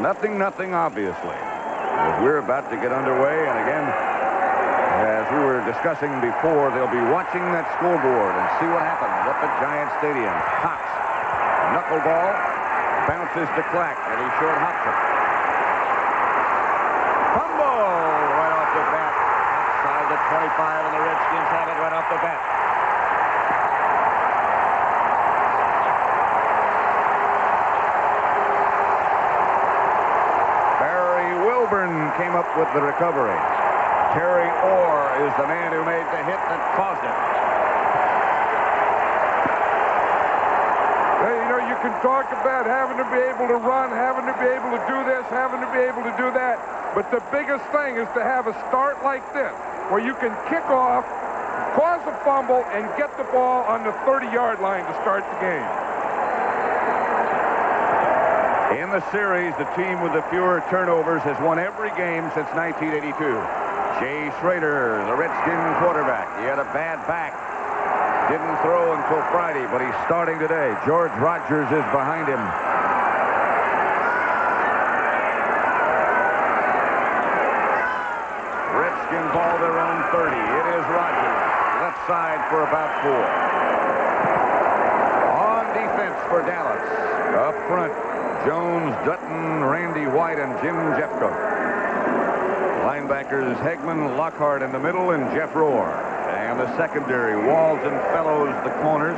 0-0, obviously. As we're about to get underway, and again, as we were discussing before, they'll be watching that scoreboard and see what happens up at Giant Stadium. Cox, knuckleball, bounces to Clack, and he short hops it. Fumble right off the bat. Outside the 25, and the Redskins have it right off the bat. Came up with the recovery. Terry Orr is the man who made the hit that caused it. Hey, you know, you can talk about having to be able to run, having to be able to do this, having to be able to do that, but the biggest thing is to have a start like this, where you can kick off, cause a fumble, and get the ball on the 30-yard line to start the game. In the series, the team with the fewer turnovers has won every game since 1982. Jay Schroeder, the Redskin quarterback. He had a bad back. Didn't throw until Friday, but he's starting today. George Rogers is behind him. Redskins ball their own 30. It is Rogers. Left side for about 4. On defense for Dallas. Up front, Jones, Dutton, Randy White, and Jim Jeffcoat. Linebackers Hegman, Lockhart in the middle, and Jeff Rohr. And the secondary, Walls and Fellows, the corners.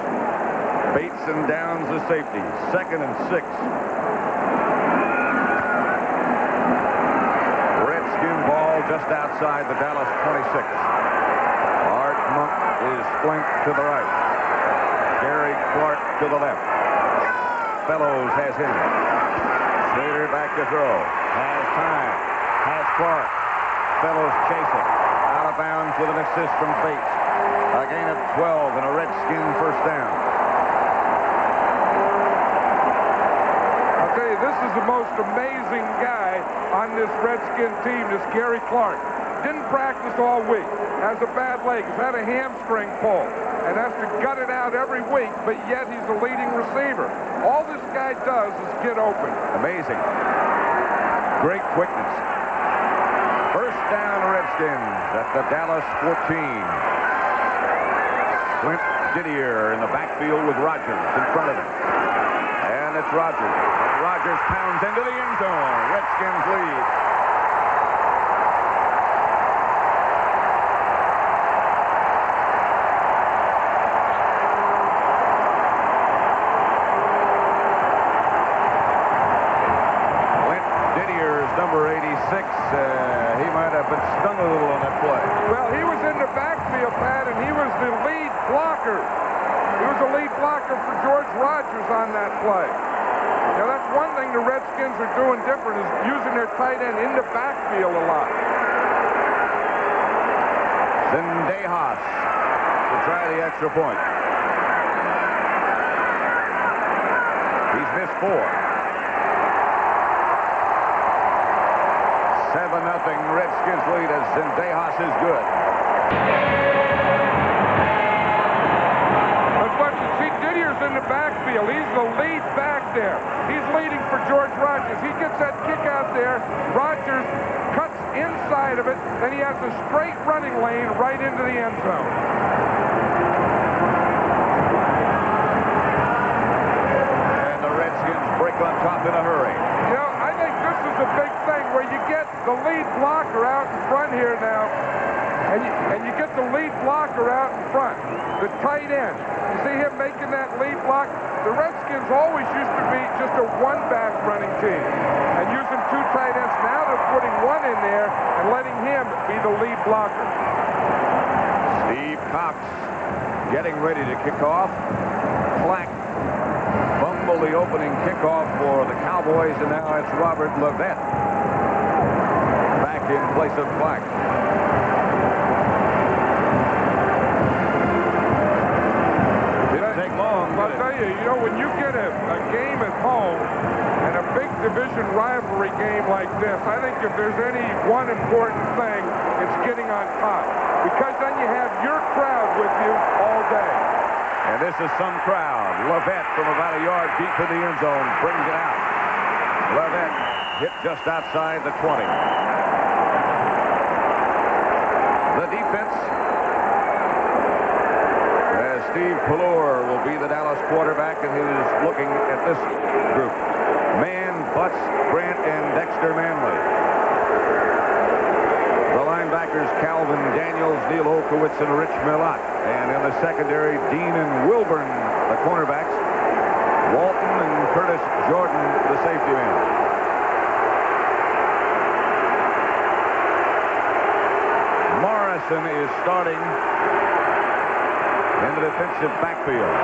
Bates and Downs, the safeties. 2nd and 6. Redskin ball just outside the Dallas 26. Art Monk is flanked to the right. Gary Clark to the left. Fellows has him. Schroeder back to throw. Has time. Has Clark. Fellows chasing. Out of bounds with an assist from Bates. A gain of 12 and a Redskin first down. I'll tell you, this is the most amazing guy on this Redskin team, this Gary Clark. Didn't practice all week. Has a bad leg. Has had a hamstring pull. And has to gut it out every week, but yet he's the leading receiver. All this guy does is get open. Amazing. Great quickness. First down, Redskins at the Dallas 14. Clint Didier in the backfield with Rogers in front of him. And it's Rogers. And Rogers pounds into the end zone. Redskins lead. Number 86, he might have been stung a little on that play. Well, he was in the backfield, Pat, and he was the lead blocker. He was the lead blocker for George Rogers on that play. Now, that's one thing the Redskins are doing different, is using their tight end in the backfield a lot. Zendejas to try the extra point. He's missed 4. 7-0 Redskins lead as Zendejas is good. But watch it, see, Didier's in the backfield. He's the lead back there. He's leading for George Rogers. He gets that kick out there. Rogers cuts inside of it, and he has a straight running lane right into the end zone. And the Redskins break on top in a hurry. You know, I think this is a big thing where you get the lead blocker out in front here now, and you get the lead blocker out in front, the tight end. You see him making that lead block? The Redskins always used to be just a one-back running team and using 2 tight ends. Now they're putting 1 in there and letting him be the lead blocker. Steve Cox getting ready to kick off. Clack fumbled the opening kickoff for the Cowboys, and now it's Robert Levette back in place of Clack. Didn't take long. I'll tell you, you know, when you get a game at home and a big division rivalry game like this, I think if there's any one important thing, it's getting on top. Because then you have your crowd with you all day. And this is some crowd. Levette from about a yard deep in the end zone brings it out. Levette hit just outside the 20. The defense, as Steve Pelluer will be the Dallas quarterback, and he's looking at this group. Mann, Butts, Grant, and Dexter Manley. The linebackers, Calvin Daniels, Neil Olkowitz, and Rich Millott. And in the secondary, Dean and Wilburn, the cornerbacks. Walton and Curtis Jordan, the safety man. Morrison is starting in the defensive backfield.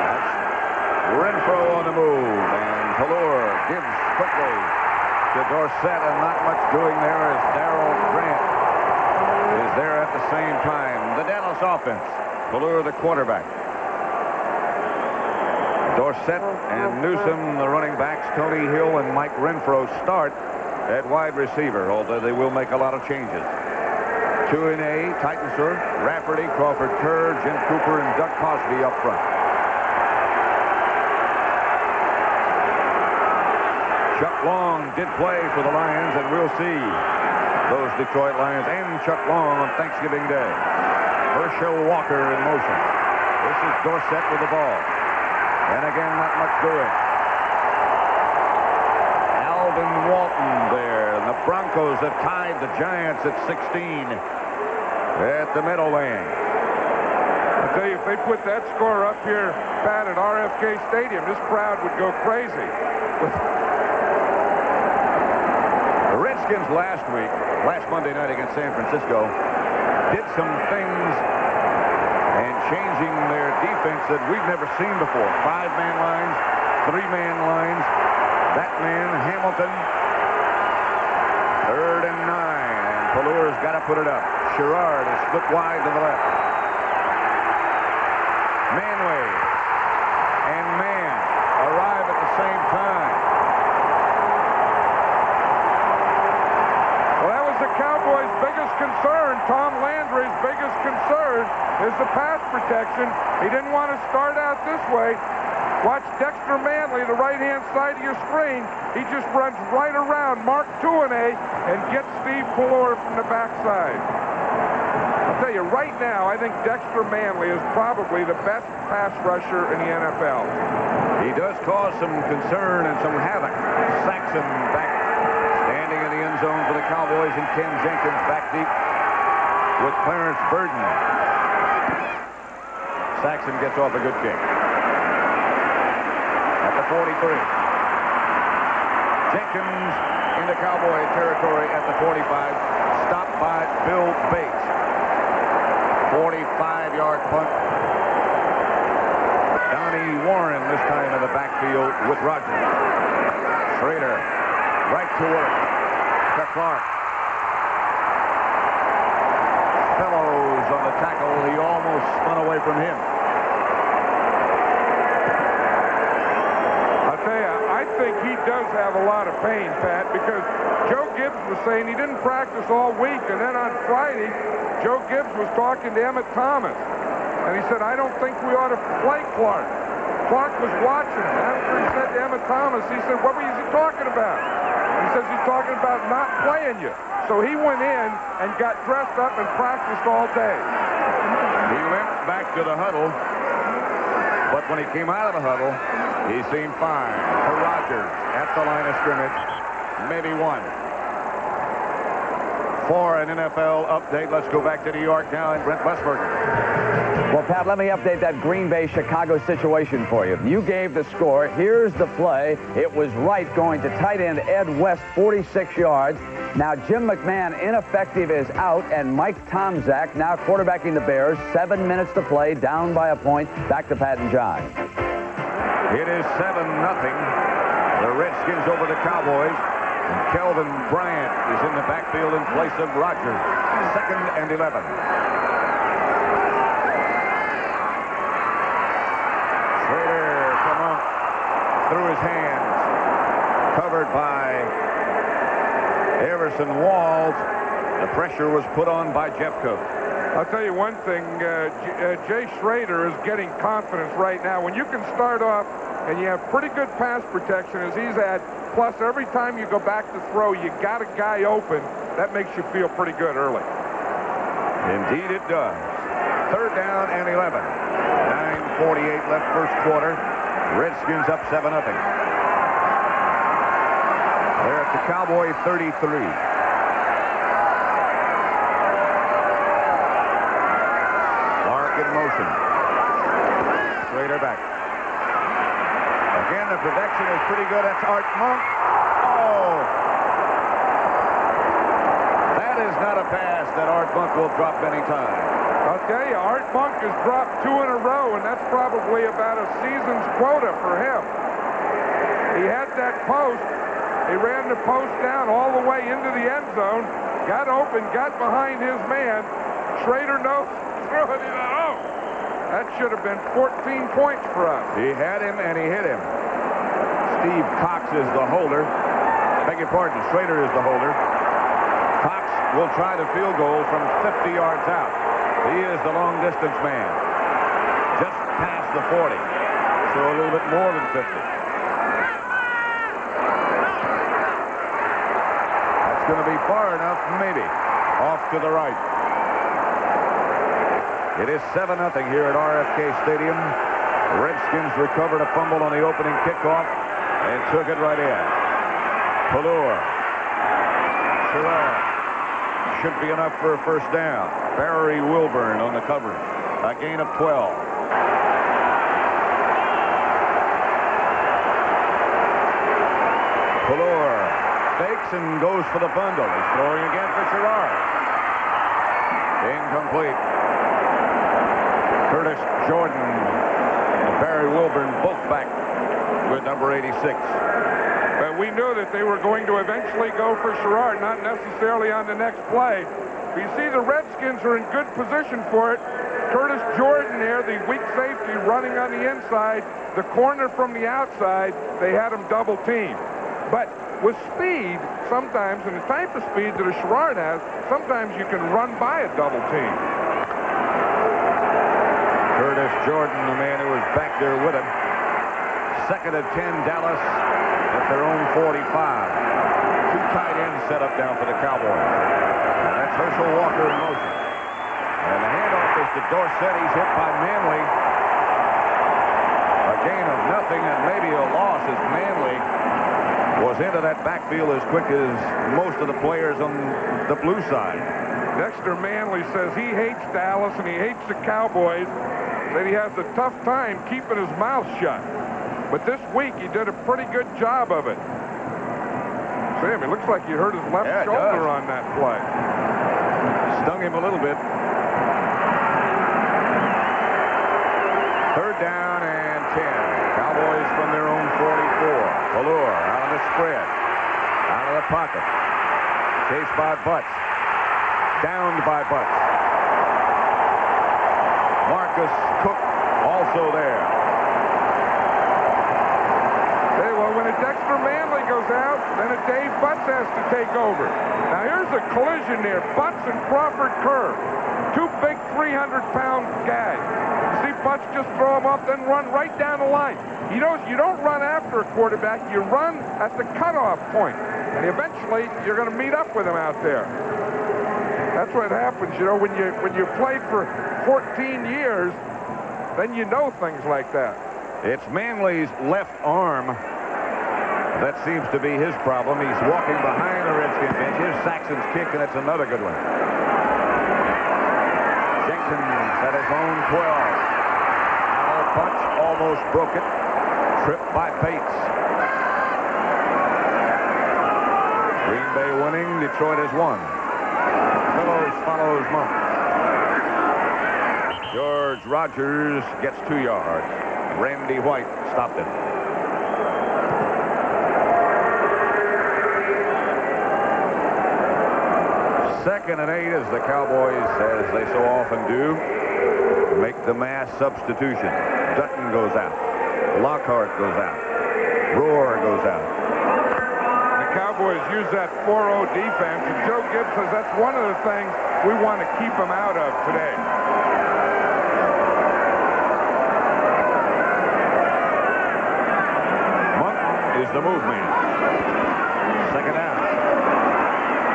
That's Renfro on the move, and Pelluer gives quickly to Dorsett, and not much doing there as Darrell Grant is there at the same time. The Dallas offense, Pelluer the quarterback. Dorsett and Newsom, the running backs. Tony Hill and Mike Renfro start at wide receiver, although they will make a lot of changes. 2-A, Titensur, Rafferty, Crawford Kerr, Jim Cooper, and Doug Cosby up front. Chuck Long did play for the Lions, and we'll see those Detroit Lions and Chuck Long on Thanksgiving Day. Herschel Walker in motion. This is Dorsett with the ball. And again, not much doing. Alvin Walton there. And the Broncos have tied the Giants at 16 at the Meadowlands. I tell you, if they put that score up here, Pat, at RFK Stadium, this crowd would go crazy. The Redskins last Monday night against San Francisco, did some things and changing their defense that we've never seen before. 5-man lines, 3-man lines. That man, Hamilton, 3rd and 9. And Pelluer's got to put it up. Schroeder is split wide to the left. Manway and Mann arrive at the same time. Well, that was the Cowboys' biggest concern. Tom Landry's biggest concern is the pass protection. He didn't want to start out this way. Watch Dexter Manley, the right-hand side of your screen. He just runs right around, mark 2-A, and gets Steve Pelluer from the backside. I'll tell you, right now, I think Dexter Manley is probably the best pass rusher in the NFL. He does cause some concern and some havoc. Saxon back, standing in the end zone for the Cowboys, and Ken Jenkins back deep with Clarence Burden. Saxon gets off a good kick. At the 43. Jenkins into Cowboy territory at the 45. Stopped by Bill Bates. 45-yard punt. Donnie Warren this time in the backfield with Rogers. Schroeder right to work. To Clark. Fellows on the tackle. He almost spun away from him. I think he does have a lot of pain, Pat, because Joe Gibbs was saying he didn't practice all week, and then on Friday, Joe Gibbs was talking to Emmett Thomas, and he said, I don't think we ought to play Clark. Clark was watching. After he said to Emmett Thomas, he said, what was he talking about? He says he's talking about not playing you. So he went in and got dressed up and practiced all day. He limped back to the huddle, but when he came out of the huddle, he seemed fine. To Rogers at the line of scrimmage, maybe one. For an NFL update, let's go back to New York now and Brent Busberger. Well, Pat, let me update that Green Bay-Chicago situation for you. You gave the score. Here's the play. It was Wright going to tight end Ed West, 46 yards. Now Jim McMahon, ineffective, is out, and Mike Tomczak now quarterbacking the Bears. 7 minutes to play, down by a point. Back to Pat and John. It is 7-0. The Redskins over the Cowboys. And Kelvin Bryant is in the backfield in place of Rogers. 2nd and 11. Schroeder come up through his hands. Covered by Everson Walls. The pressure was put on by Jeffcoat. I'll tell you one thing, Jay Schroeder is getting confidence right now. When you can start off and you have pretty good pass protection as he's had, plus every time you go back to throw, you got a guy open, that makes you feel pretty good early. Indeed it does. 3rd down and 11. 9:48 left first quarter. Redskins up 7-0. They're at the Cowboy 33. In motion. Schroeder back. Again, the protection is pretty good. That's Art Monk. Oh! That is not a pass that Art Monk will drop any time. I'll tell you, Art Monk has dropped 2 in a row, and that's probably about a season's quota for him. He had that post. He ran the post down all the way into the end zone, got open, got behind his man. Schroeder knows. Oh, that should have been 14 points for us. He had him and he hit him. Steve Cox is the holder. Beg your pardon, Schroeder is the holder. Cox will try the field goal from 50 yards out. He is the long distance man. Just past the 40. So a little bit more than 50. That's going to be far enough, maybe. Off to the right. It is 7-0 here at RFK Stadium. The Redskins recovered a fumble on the opening kickoff and took it right in. Pelluer. Schroeder. Should be enough for a first down. Barry Wilburn on the coverage. A gain of 12. Pelluer fakes and goes for the bundle. He's throwing again for Schroeder. Incomplete. Curtis Jordan and Barry Wilburn both back with number 86. But we knew that they were going to eventually go for Schroeder, not necessarily on the next play. But you see the Redskins are in good position for it. Curtis Jordan there, the weak safety, running on the inside. The corner from the outside, they had him double teamed. But with speed, sometimes, and the type of speed that a Schroeder has, sometimes you can run by a double team. Curtis Jordan, the man who was back there with him. 2nd and 10, Dallas at their own 45. 2 tight ends set up down for the Cowboys. And that's Herschel Walker in motion. And the handoff is to Dorsett. He's hit by Manley. A gain of nothing and maybe a loss as Manley was into that backfield as quick as most of the players on the blue side. Dexter Manley says he hates Dallas and he hates the Cowboys. Said he has a tough time keeping his mouth shut. But this week he did a pretty good job of it. Sam, it looks like he hurt his left shoulder on that play. Stung him a little bit. 3rd down and 10. Cowboys from their own 44. Pelluer out of the spread. Out of the pocket. Chased by Butts. Downed by Butts. Marcus Cook also there. Hey, well, when a Dexter Manley goes out, then a Dave Butts has to take over. Now, here's a collision there. Butts and Crawford Kerr. 2 big 300-pound guys. You see Butts just throw him up, then run right down the line. He knows you don't run after a quarterback. You run at the cutoff point. And eventually, you're going to meet up with him out there. That's what happens, you know, when you played for 14 years, then you know things like that. It's Manley's left arm that seems to be his problem. He's walking behind the Redskins bench. Here's Saxon's kick, and it's another good one. Jenkins at his own 12. Foul punch, almost broke it. Tripped by Pates. Green Bay winning. Detroit has won. Fellows follows Monk. George Rogers gets 2 yards. Randy White stopped it. Second and 8 as the Cowboys, as they so often do, make the mass substitution. Dutton goes out. Lockhart goes out. Rohr goes out. The Cowboys use use that 4-0 defense, and Joe Gibbs says that's one of the things we want to keep them out of today. Monk is the move man. Second down.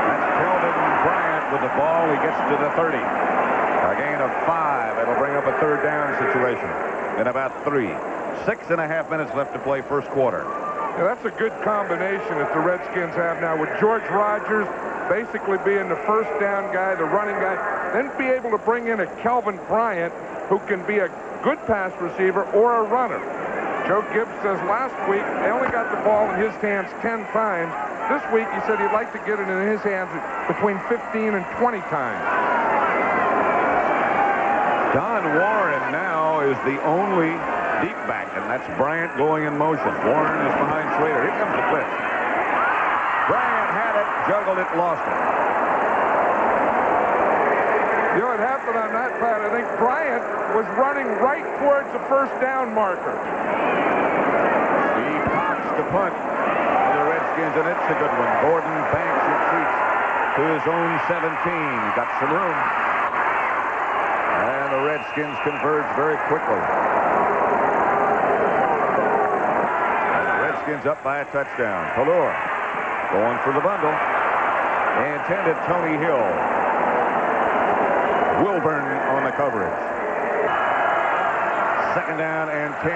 That's Keldon Bryant with the ball. He gets to the 30. A gain of 5. It'll bring up a third down situation in about 3. 6.5 minutes left to play first quarter. Yeah, that's a good combination that the Redskins have now with George Rogers basically being the first down guy, the running guy, then be able to bring in a Kelvin Bryant who can be a good pass receiver or a runner. Joe Gibbs says last week they only got the ball in his hands 10 times. This week he said he'd like to get it in his hands between 15 and 20 times. Don Warren now is the only deep back, and that's Bryant going in motion. Warren is behind Schroeder. Here comes the blitz. Bryant had it, juggled it, lost it. You know what happened on that play? I think Bryant was running right towards the first down marker. He cocks the punt for the Redskins, and it's a good one. Gordon Banks retreats to his own 17. Got some room. And the Redskins converge very quickly. Redskins up by a touchdown. Pelluer going for the bundle. Intended Tony Hill. Wilburn on the coverage. Second down and 10.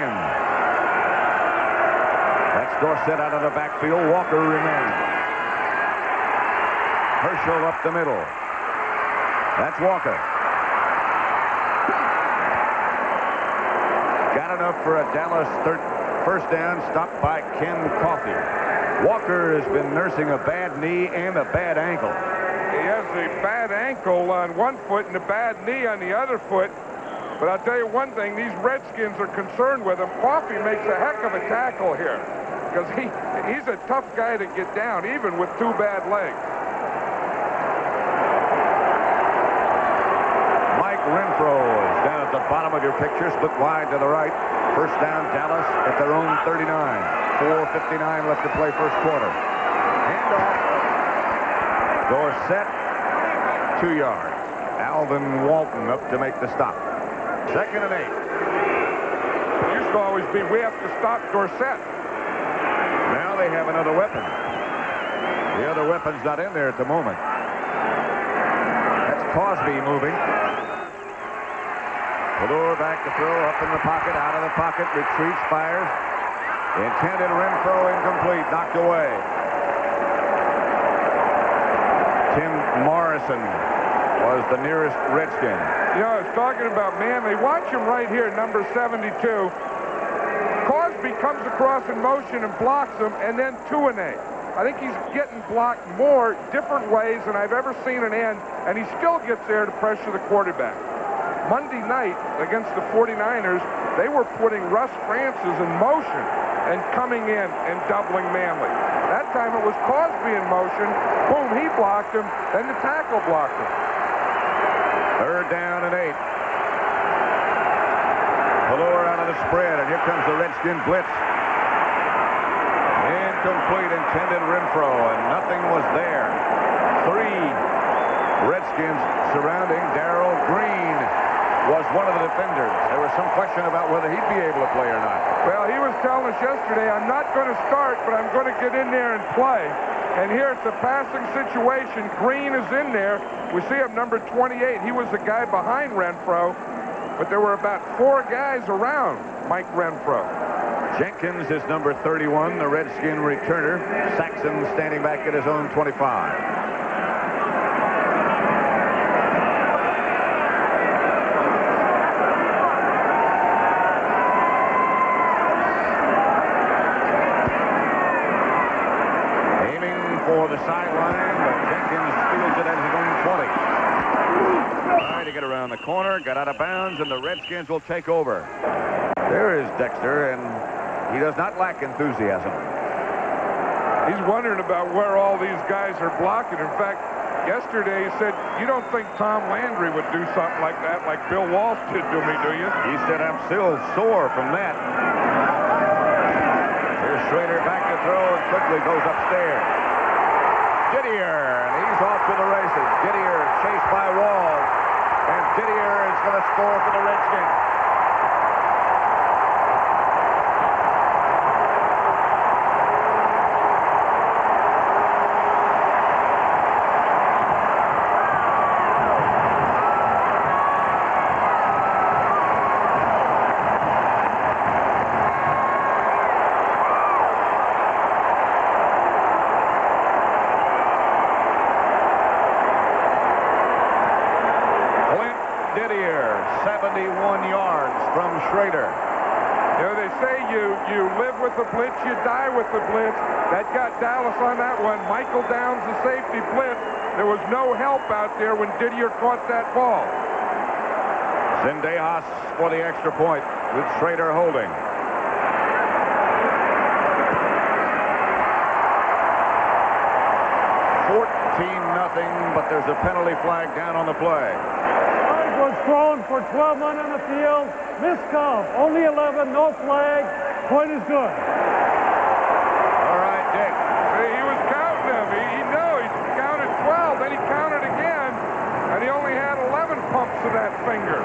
That's Dorsett out of the backfield. Walker remains. Herschel up the middle. That's Walker. Got enough for a Dallas first down, stopped by Ken Coffey. Walker has been nursing a bad knee and a bad ankle. He has a bad ankle on one foot and a bad knee on the other foot. But I'll tell you one thing, these Redskins are concerned with him. Coffey makes a heck of a tackle here because he's a tough guy to get down, even with 2 bad legs. Mike Renfro is down at the bottom of your picture, split wide to the right. First down, Dallas at their own 39. 4:59 left to play first quarter. Handoff. Dorsett, 2 yards. Alvin Walton up to make the stop. Second and 8. It used to always be, we have to stop Dorsett. Now they have another weapon. The other weapon's not in there at the moment. That's Cosby moving. Pelluer back to throw, up in the pocket, out of the pocket, retreats, fires. Intended Renfro incomplete, knocked away. Tim Morrison was the nearest Redskin. You know, I was talking about, man, they watch him right here, number 72. Cosby comes across in motion and blocks him, and then 2-8. I think he's getting blocked more different ways than I've ever seen an end, and he still gets there to pressure the quarterback. Monday night against the 49ers, they were putting Russ Francis in motion and coming in and doubling Manley. That time it was Cosby in motion. Boom, he blocked him. Then the tackle blocked him. Third down and 8. Pelluer out of the spread, and here comes the Redskin blitz. Incomplete, intended Renfro, and nothing was there. 3 Redskins surrounding Darrell Green. Was one of the defenders. There was some question about whether he'd be able to play or not. Well, he was telling us yesterday, I'm not going to start, but I'm going to get in there and play. And here it's a passing situation. Green is in there. We see him, number 28. He was the guy behind Renfro, but there were about 4 guys around Mike Renfro. Jenkins is number 31, the Redskin returner. Saxon standing back at his own 25. For the sideline, but Jenkins steals it at his own 20. Trying to get around the corner, got out of bounds, and the Redskins will take over. There is Dexter, and he does not lack enthusiasm. He's wondering about where all these guys are blocking. In fact, yesterday he said, you don't think Tom Landry would do something like that, like Bill Walsh did to me, do you? He said, I'm still sore from that. Here's Schroeder back to throw and quickly goes upstairs. Didier, and he's off to the races. Didier chased by Walls, and Didier is going to score for the Redskins. Didier, 71 yards from Schroeder. You know, they say you live with the blitz, you die with the blitz. That got Dallas on that one. Michael Downs, the safety blitz. There was no help out there when Didier caught that ball. Zendejas for the extra point with Schroeder holding. Nothing, but there's a penalty flag down on the play. Flag was thrown for 12 men on the field. Missed count. Only 11, no flag. Point is good. All right, Dick. See, he was counting them. He knew. He counted 12, then he counted again, and he only had 11 pumps of that finger.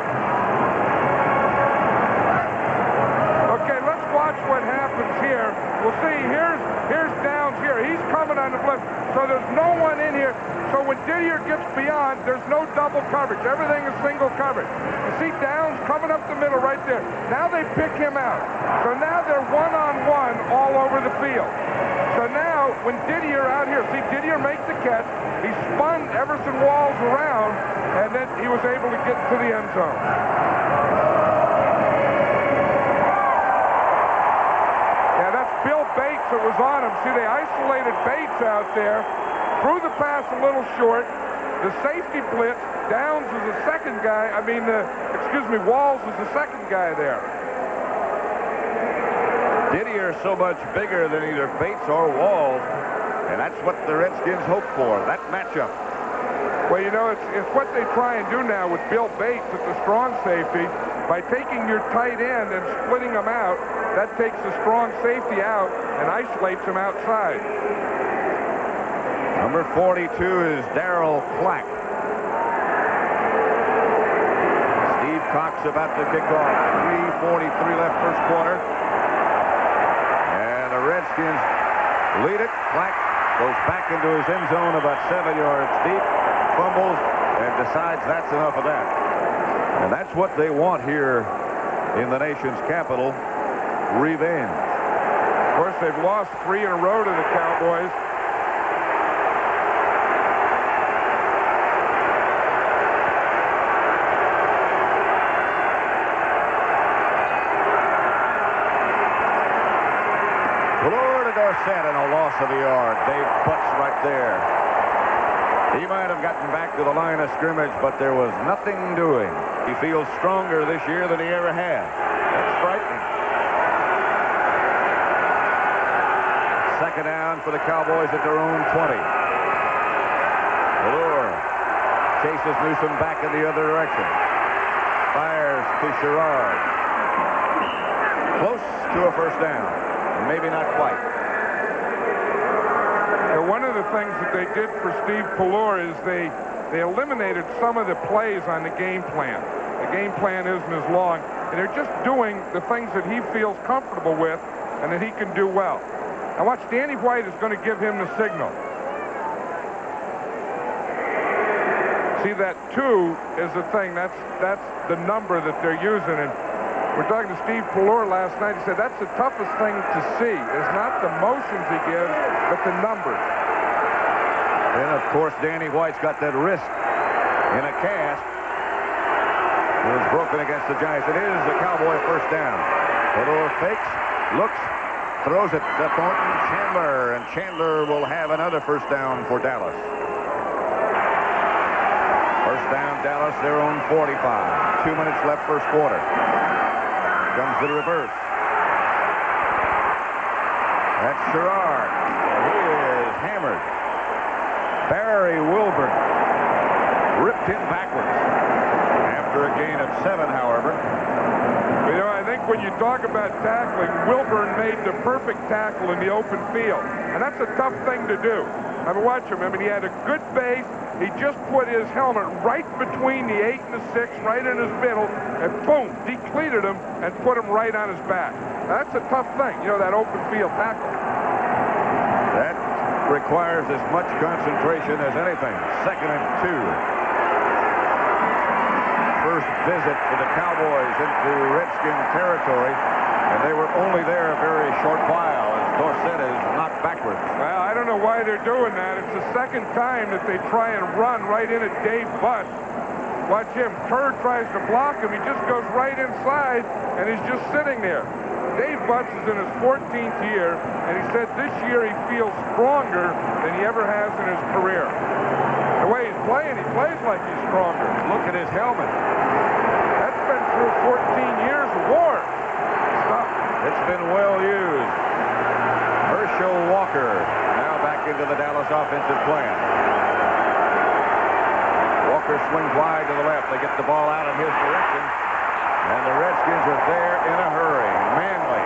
Okay, let's watch what happens here. We'll see. Here's Downs here. He's coming on the blitz, so there's no one in here. So when Didier gets beyond, there's no double coverage. Everything is single coverage. You see Downs coming up the middle right there. Now they pick him out. So now they're one-on-one all over the field. So now when Didier out here, see Didier make the catch. He spun Everson Walls around, and then he was able to get to the end zone. Yeah, that's Bill Bates that was on him. See, they isolated Bates out there. Threw the pass a little short. The safety blitz. Downs is the second guy. Walls is the second guy there. Didier so much bigger than either Bates or Walls, and that's what the Redskins hope for, that matchup. Well, you know, it's what they try and do now with Bill Bates at the strong safety. By taking your tight end and splitting them out, that takes the strong safety out and isolates him outside. Number 42 is Darryl Clack. Steve Cox about to kick off. 3:43 left first quarter. And the Redskins lead it. Clack goes back into his end zone about 7 yards deep. Fumbles and decides that's enough of that. And that's what they want here in the nation's capital. Revenge. Of course, they've lost 3 in a row to the Cowboys. Set and a loss of the yard. Dave Butts right there. He might have gotten back to the line of scrimmage, but there was nothing doing. He feels stronger this year than he ever had. That's frightening. Second down for the Cowboys at their own 20. Pelluer chases Newsom back in the other direction. Fires to Schroeder. Close to a first down. Maybe not quite. One of the things that they did for Steve Pelluer is they eliminated some of the plays on the game plan. The game plan isn't as long, and they're just doing the things that he feels comfortable with and that he can do well. Now watch, Danny White is going to give him the signal. See, that 2 is the thing. That's the number that they're using. And we're talking to Steve Pelluer last night. He said that's the toughest thing to see. It's not the motions he gives, but the numbers. And, of course, Danny White's got that wrist in a cast. It was broken against the Giants. It is a Cowboy first down. Pelluer fakes, looks, throws it to Thornton Chandler, and Chandler will have another first down for Dallas. First down, Dallas, their own 45. 2 minutes left first quarter. Comes the reverse. That's Schroeder. He is hammered. Barry Wilburn ripped him backwards. After a gain of 7, however. You know, I think when you talk about tackling, Wilburn made the perfect tackle in the open field. And that's a tough thing to do. I mean, watch him. I mean, he had a good base. He just put his helmet right between the 8 and the 6, right in his middle, and boom, depleted him and put him right on his back. Now, that's a tough thing, you know, that open field tackle. That requires as much concentration as anything. 2nd and 2. First visit for the Cowboys into Redskin territory, and they were only there a very short while as Dorsett is knocked backwards. Well, I don't know why they're doing that. It's the 2nd time that they try and run right into Dave Buss. Watch him. Kerr tries to block him. He just goes right inside, and he's just sitting there. Dave Buss is in his 14th year, and he said this year he feels stronger than he ever has in his career. The way he's playing, he plays like he's stronger. Look at his helmet. That's been through 14 years of war. Stop. It's been well used. Herschel Walker now back into the Dallas offensive plan. Walker swings wide to the left. They get the ball out in his direction. And the Redskins are there in a hurry. Manley.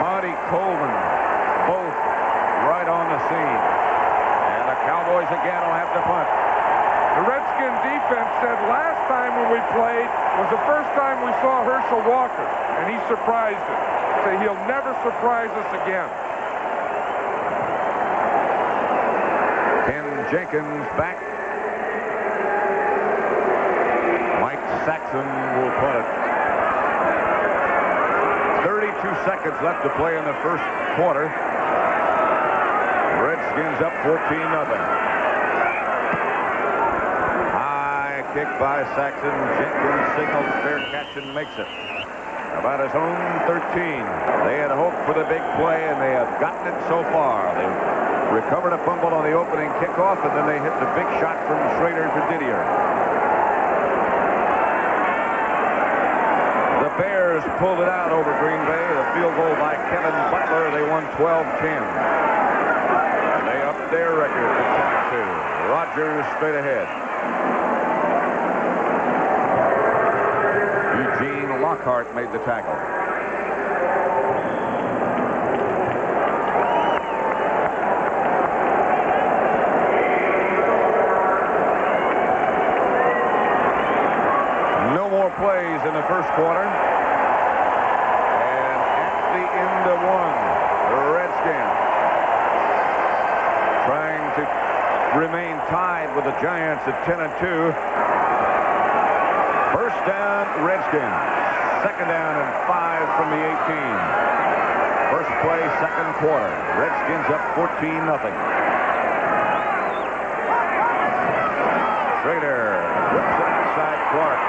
Monty Coleman. Both right on the scene. And the Cowboys again will have to punt. The Redskin defense said last time when we played was the first time we saw Herschel Walker, and he surprised us. Say he'll never surprise us again. Ken Jenkins back. Mike Saxon will punt it. 32 seconds left to play in the first quarter. Redskins up 14-0. Kick by Saxon. Jenkins signals fair catch and makes it. About his own 13. They had hoped for the big play, and they have gotten it so far. They recovered a fumble on the opening kickoff, and then they hit the big shot from Schroeder to Didier. The Bears pulled it out over Green Bay. The field goal by Kevin Butler. They won 12-10. And they upped their record to 10-2. Rogers straight ahead. Eugene Lockhart made the tackle. No more plays in the first quarter. And at the end of one, the Redskins trying to remain tied with the Giants at 10-2. First down, Redskins. 2nd down and 5 from the 18. First play, 2nd quarter. Redskins up 14-0. Schroeder whips it inside Clark.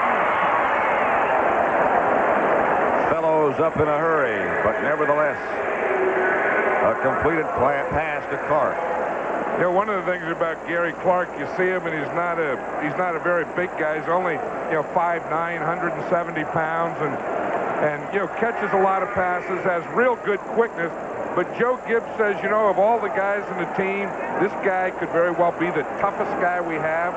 Fellows up in a hurry, but nevertheless, a completed pass to Clark. You know, one of the things about Gary Clark, you see him, and he's not a very big guy. He's only, 5'9", 170 pounds, and catches a lot of passes, has real good quickness. But Joe Gibbs says, of all the guys in the team, this guy could very well be the toughest guy we have.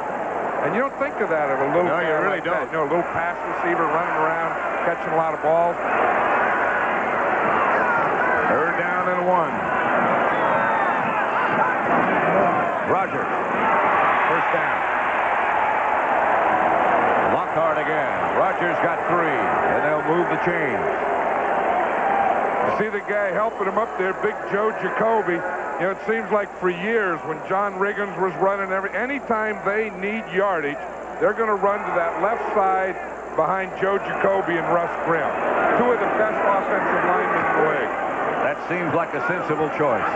And you don't think of that of a little guy. No, you really don't. A little pass receiver running around, catching a lot of balls. 3rd down and 1. Rogers, first down. Lockhart again. Rogers got 3, and they'll move the chains. You see the guy helping him up there, Big Joe Jacoby. It seems like for years when John Riggins was running anytime they need yardage, they're going to run to that left side behind Joe Jacoby and Russ Grimm. 2 of the best offensive linemen in the league. That seems like a sensible choice.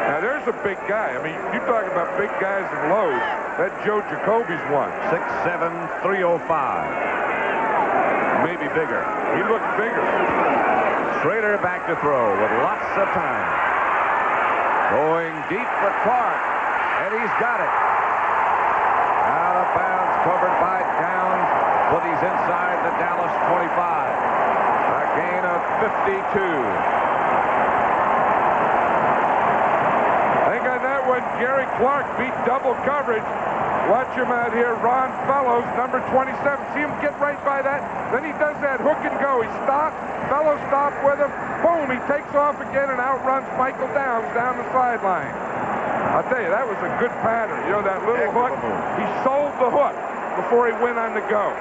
Now, there's a big guy. I mean, you talk about big guys and loads. That Joe Jacoby's one. 6'7", 305. Maybe bigger. He looks bigger. Schroeder back to throw with lots of time. Going deep for Clark, and he's got it. Out of bounds, covered by Downs, but he's inside the Dallas 25. A gain of 52. Gary Clark beat double coverage. Watch him out here, Ron Fellows, number 27. See him get right by that? Then he does that hook and go. He stops. Fellows stop with him. Boom, he takes off again and outruns Michael Downs down the sideline. I'll tell you, that was a good pattern. You know, that little hook, he sold the hook before he went on the go.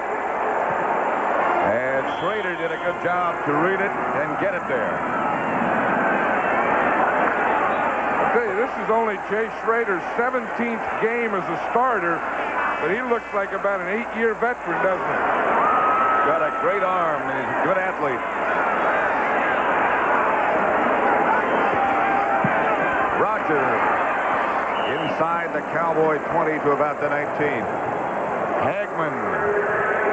And Schroeder did a good job to read it and get it there. I'll tell you, this is only Jay Schroeder's 17th game as a starter, but he looks like about an 8-year veteran, doesn't he? Got a great arm and he's a good athlete. Rogers inside the Cowboy 20 to about the 19. Hagman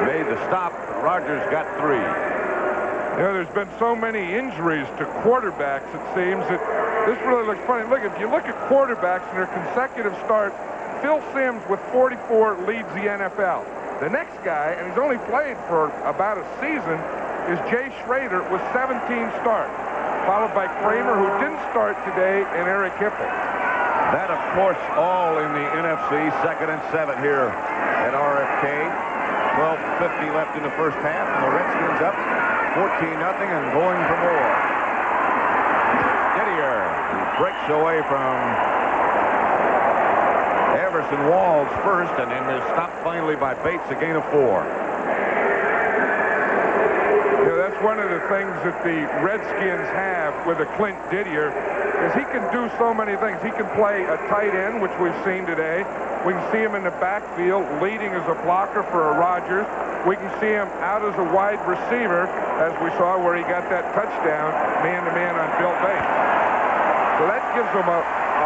made the stop. Rogers got 3. You know, there's been so many injuries to quarterbacks, it seems, that this really looks funny. Look, if you look at quarterbacks and their consecutive starts, Phil Simms with 44 leads the NFL. The next guy, and he's only played for about a season, is Jay Schroeder with 17 starts, followed by Kramer, who didn't start today, and Eric Hipple. That, of course, all in the NFC. 2nd and 7 here at RFK. 12:50 left in the first half, and the Redskins up 14-0 and going for more. Collier breaks away from Everson Walls first, and then is stopped finally by Bates, a gain of 4. Yeah, that's one of the things that the Redskins have with a Clint Didier, is he can do so many things. He can play a tight end, which we've seen today. We can see him in the backfield leading as a blocker for a Rodgers. We can see him out as a wide receiver, as we saw where he got that touchdown man-to-man on Bill Bates. So that gives him a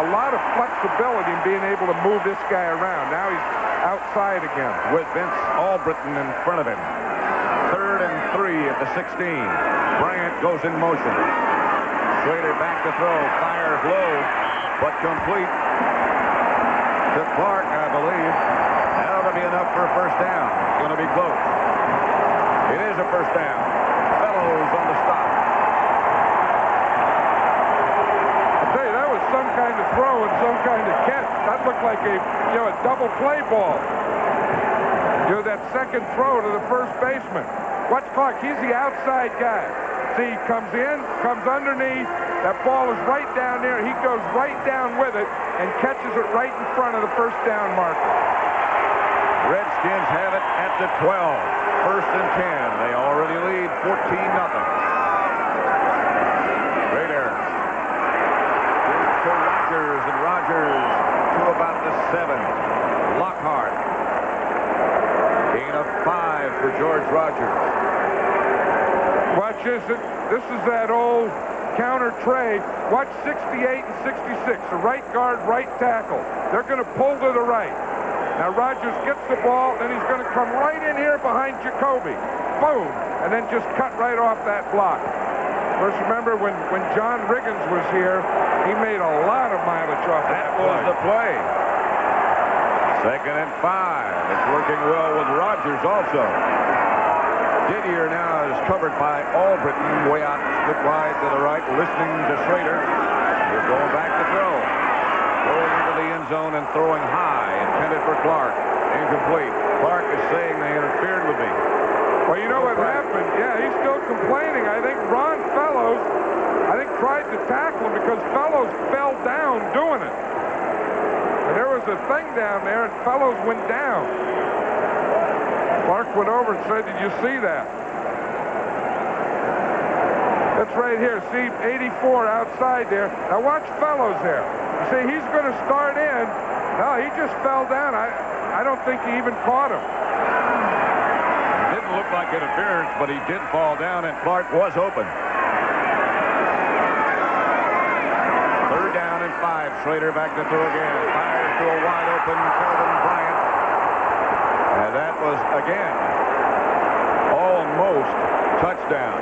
lot of flexibility in being able to move this guy around. Now he's outside again. With Vince Albritton in front of him. 3rd and 3 at the 16. Bryant goes in motion. Schroeder back to throw. Fires low, but complete to Clark, I believe. That'll be enough for a first down. It's going to be close. It is a first down. Fellows on the stop. I'll tell you, that was some kind of throw and some kind of catch. That looked like a double play ball. You know, that second throw to the first baseman. Watch Clark. He's the outside guy. See, he comes in, comes underneath. That ball is right down there. He goes right down with it and catches it right in front of the first down marker. Redskins have it at the 12. 1st and 10. They already lead 14-0. Schroeder to Rogers, and Rogers to about the 7. Lockhart. Gain of 5 for George Rogers. Watch this. This is that old counter trade. Watch 68 and 66. The right guard, right tackle. They're going to pull to the right. Now Rogers gets the ball, and he's going to come right in here behind Jacoby. Boom! And then just cut right off that block. Of course, remember when John Riggins was here, he made a lot of mileage off that play. That was the play. 2nd and 5. It's working well with Rogers also. Didier now is covered by Albritton way out, split wide to the right, listening to Schroeder. He's going back to throw. Going into the end zone and throwing high, intended for Clark. Incomplete. Clark is saying they interfered with me. Well, you know what happened? Yeah, he's still complaining. I think Ron Fellows, tried to tackle him because Fellows fell down doing it. And there was a thing down there, and Fellows went down. Clark went over and said, "Did you see that?" That's right here. See 84 outside there. Now watch Fellows there. You see, he's going to start in. No, he just fell down. I don't think he even caught him. It didn't look like interference, but he did fall down, and Clark was open. 3rd down and 5. Schroeder back to throw again. Fires to a wide open Kelvin Bryant. And that was, again, almost touchdown.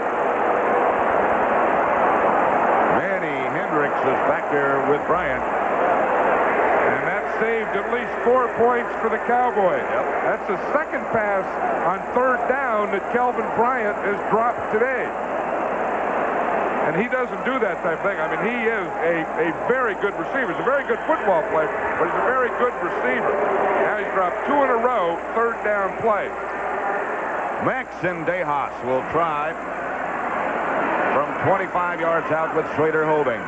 Manny Hendricks was back there with Bryant. And that saved at least 4 points for the Cowboys. Yep. That's the second pass on 3rd down that Kelvin Bryant has dropped today. And And he doesn't do that type of thing. I mean, he is a very good receiver. He's a very good football player, but he's a very good receiver. Now he's dropped 2 in a row, third down play. Max and DeHaas will try from 25 yards out with Schroeder holding.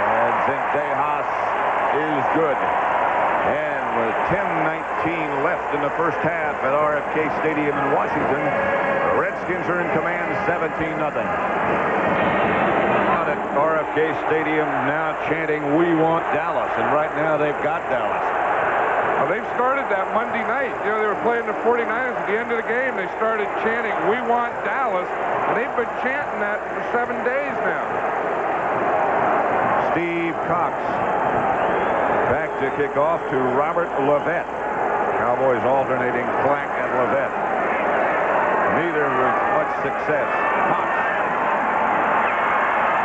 And DeHaas is good. And with 10:19 left in the first half at RFK Stadium in Washington, the Redskins are in command 17-0. Out at RFK Stadium now chanting, "We want Dallas," and right now they've got Dallas. Well, they've started that Monday night. You know, they were playing the 49ers at the end of the game. They started chanting, "We want Dallas," and they've been chanting that for 7 days now. Steve Cox back to kick off to Robert Levette. Cowboys alternating Clack and Levette. Neither with much success. Cox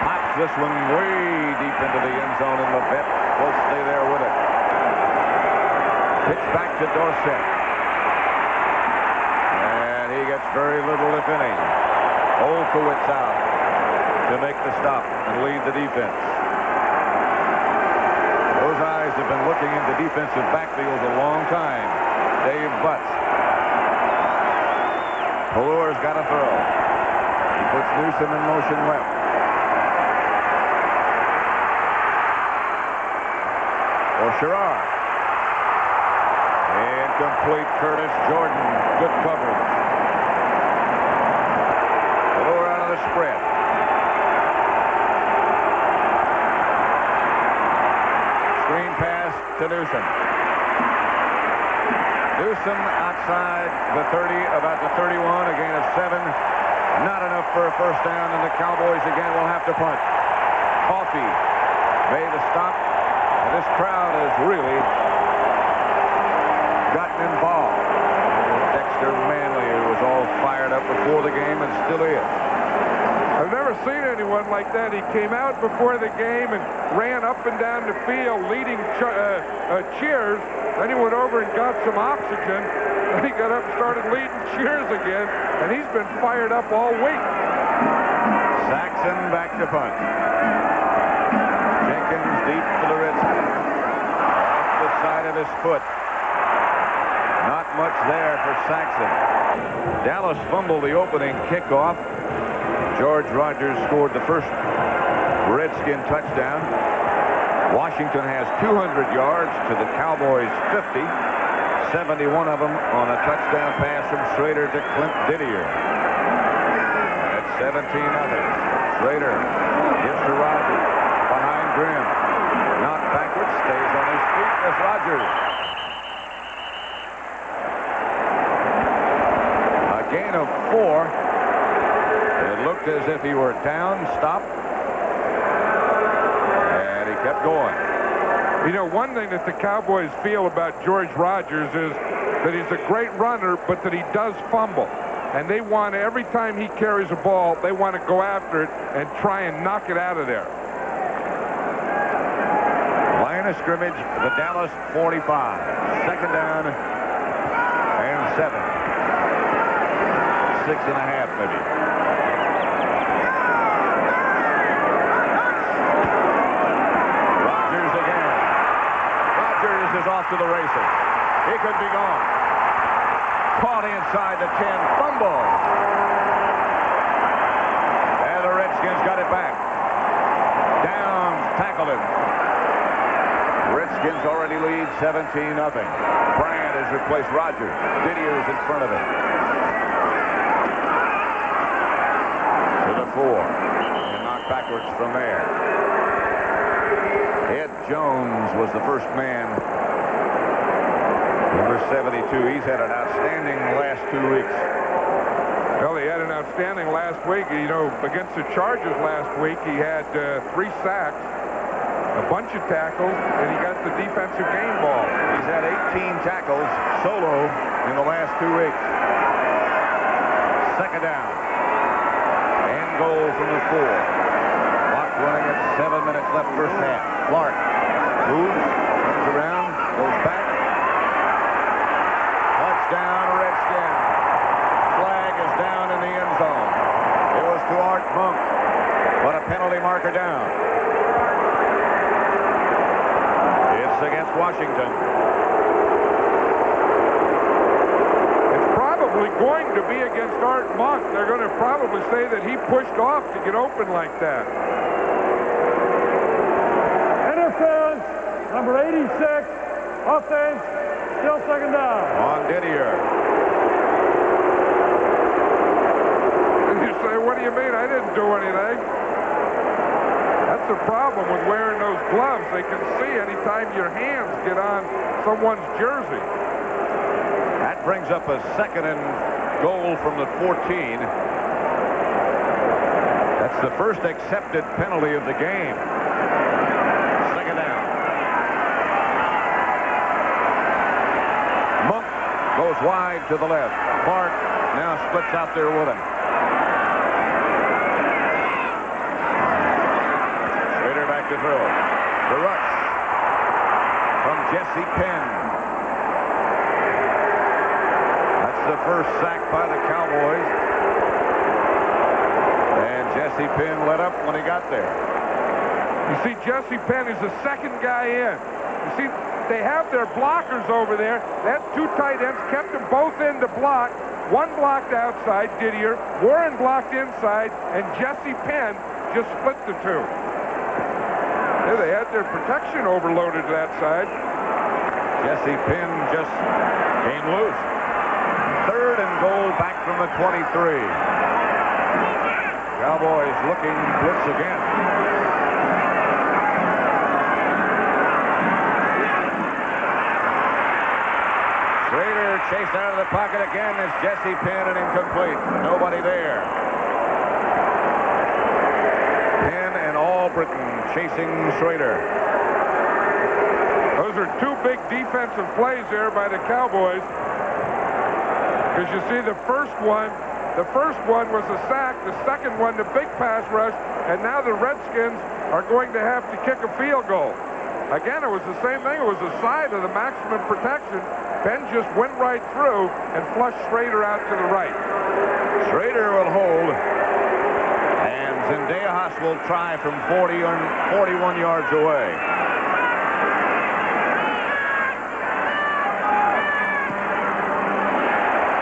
pops this one way deep into the end zone, and Levette will stay there with it. Pitch back to Dorsett. And he gets very little, if any. Olkowitz out to make the stop and lead the defense. Those eyes have been looking into defensive backfields a long time. Dave Butts. Pelluer's got to throw. He puts Newsom in motion left. For Schroeder. Incomplete. Curtis Jordan. Good coverage. Pelluer out of the spread. Screen pass to Newsom. Newsom outside the 30, about the 31, a gain of 7. Not enough for a first down, and the Cowboys again will have to punt. Coffey made the stop, and this crowd has really gotten involved. Dexter Manley, who was all fired up before the game and still is. I've never seen anyone like that. He came out before the game and ran up and down the field leading cheers. Then he went over and got some oxygen. Then he got up and started leading cheers again. And he's been fired up all week. Saxon back to punt. Jenkins deep for the Redskins. Off the side of his foot. Not much there for Saxon. Dallas fumbled the opening kickoff. George Rogers scored the first Redskin touchdown. Washington has 200 yards to the Cowboys 50. 71 of them on a touchdown pass from Schroeder to Clint Didier. At 17-0. Schroeder gives to Rogers. Behind Grimm. Knocked backwards. Stays on his feet as Rogers. A gain of 4. It looked as if he were down, stopped, and he kept going. You know, one thing that the Cowboys feel about George Rogers is that he's a great runner, but that he does fumble. And they want, every time he carries a ball, they want to go after it and try and knock it out of there. Line of scrimmage, the Dallas 45. Second down and 7. 6.5 maybe. Is off to the races. He could be gone. Caught inside the 10. Fumble. And the Redskins got it back. Downs tackled him. Redskins already lead 17-0. Bryant has replaced Rogers. Didier's in front of him. To the 4. And knocked backwards from there. Ed Jones was the first man. Number 72. He's had an outstanding last 2 weeks. Well, he had an outstanding last week. You know, against the Chargers last week, he had 3 sacks, a bunch of tackles, and he got the defensive game ball. He's had 18 tackles solo in the last 2 weeks. Second down. And goal from the 4. Clock running at 7 minutes left first half. Clark moves, turns around, goes back. Touchdown, Redskins. Flag is down in the end zone. It was to Art Monk, but a penalty marker down. It's against Washington. It's probably going to be against Art Monk. They're going to probably say that he pushed off to get open like that. Interference, number 86, offense, still second down. On Didier. You say, what do you mean? I didn't do anything. That's the problem with wearing those gloves. They can see anytime your hands get on someone's jersey. That brings up a second and goal from the 14. That's the first accepted penalty of the game. Second down. Monk goes wide to the left. Clark now splits out there with him. Schroeder back to throw. The rush from Jesse Penn. That's the first sack by the Cowboys. And Jesse Penn let up when he got there. You see, Jesse Penn is the second guy in. You see, they have their blockers over there. That two tight ends kept them both in to block. One blocked outside, Didier. Warren blocked inside, and Jesse Penn just split the two. Yeah, they had their protection overloaded that side. Jesse Penn just came loose. Third and goal back from the 23. Cowboys looking blitz again. Schroeder chased out of the pocket again. It's Jesse Penn and incomplete. Nobody there. Penn and Albritton chasing Schroeder. Those are two big defensive plays there by the Cowboys. Because you see the first one was a sack. The second one, the big pass rush. And now the Redskins are going to have to kick a field goal. Again, it was the same thing. It was the side of the maximum protection. Penn just went right through and flushed Schroeder out to the right. Schroeder will hold. And Zendejas will try from 41 yards away.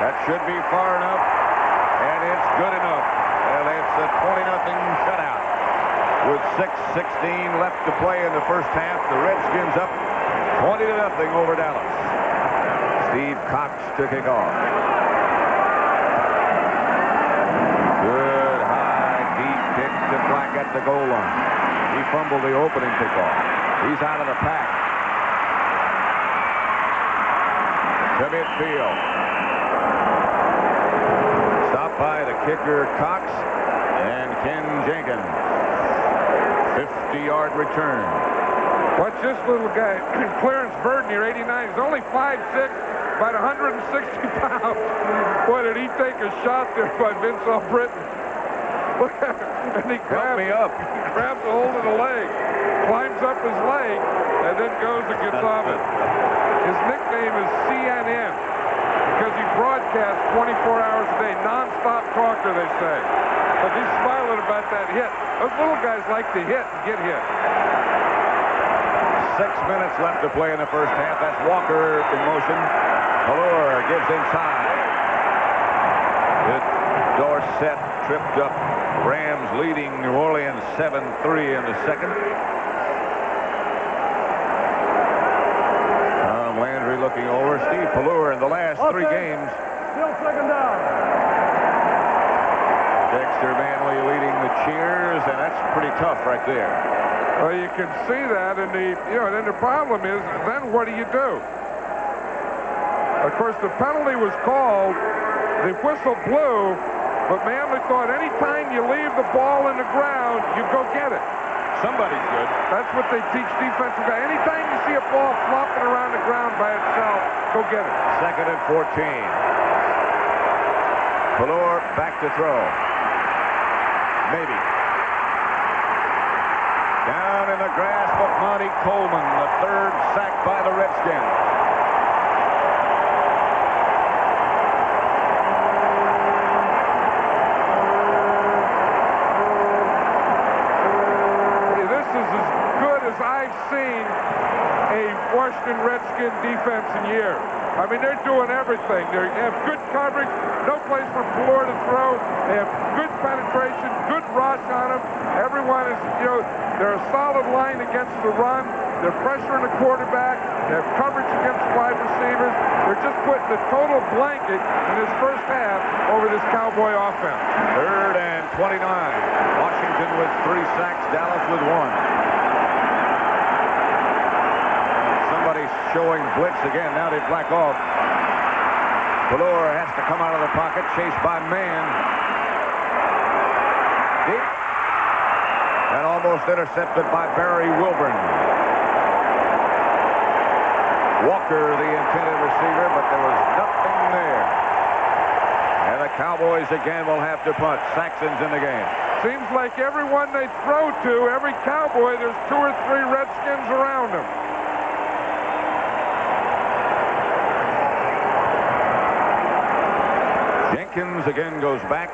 That should be far enough. And it's good enough. And it's a 20-0 shutout. With 6:16 left to play in the first half, the Redskins up 20-0 over Dallas. Steve Cox to kick off. Good high, deep kick to Black at the goal line. He fumbled the opening kickoff. He's out of the pack. To midfield. Stopped by the kicker Cox and Ken Jenkins. 50-yard return. Watch this little guy, Clarence Verdon here, 89. He's only 5'6", about 160 pounds. Boy, did he take a shot there by Vince Albritton. And he grabs a hold of the leg, climbs up his leg, and then goes and gets off it. His nickname is CNN because he broadcasts 24 hours a day, non-stop talker, they say. But he's smiling about that hit. Those little guys like to hit and get hit. 6 minutes left to play in the first half. That's Walker in motion. Pelluer gives inside. Dorsett tripped up. Rams leading New Orleans 7-3 in the second. Landry looking over. Steve Pelluer in the last three games. Still second down. Dexter Manley leading the cheers, and that's pretty tough right there. Well, you can see that, and then the problem is, then what do you do? Of course, the penalty was called, the whistle blew, but Manley thought anytime you leave the ball in the ground, you go get it. Somebody's good. That's what they teach defensive guys. Anytime you see a ball flopping around the ground by itself, go get it. Second and 14. Pelluer back to throw. Maybe. Down in the grasp of Monty Coleman, the third sack by the Redskins. I've seen a Washington Redskin defense in years. I mean, they're doing everything. They have good coverage, no place for Pelluer to throw. They have good penetration, good rush on them. Everyone is, they're a solid line against the run. They're pressuring the quarterback. They have coverage against wide receivers. They're just putting a total blanket in this first half over this Cowboy offense. 3rd and 29. Washington with 3 sacks, Dallas with 1. Somebody's showing blitz again. Now they black off. Pelluer has to come out of the pocket, chased by man. Deep. And almost intercepted by Barry Wilburn. Walker, the intended receiver, but there was nothing there. And the Cowboys again will have to punt. Saxon's in the game. Seems like everyone they throw to, every Cowboy, there's 2 or 3 Redskins around them. Jenkins again goes back.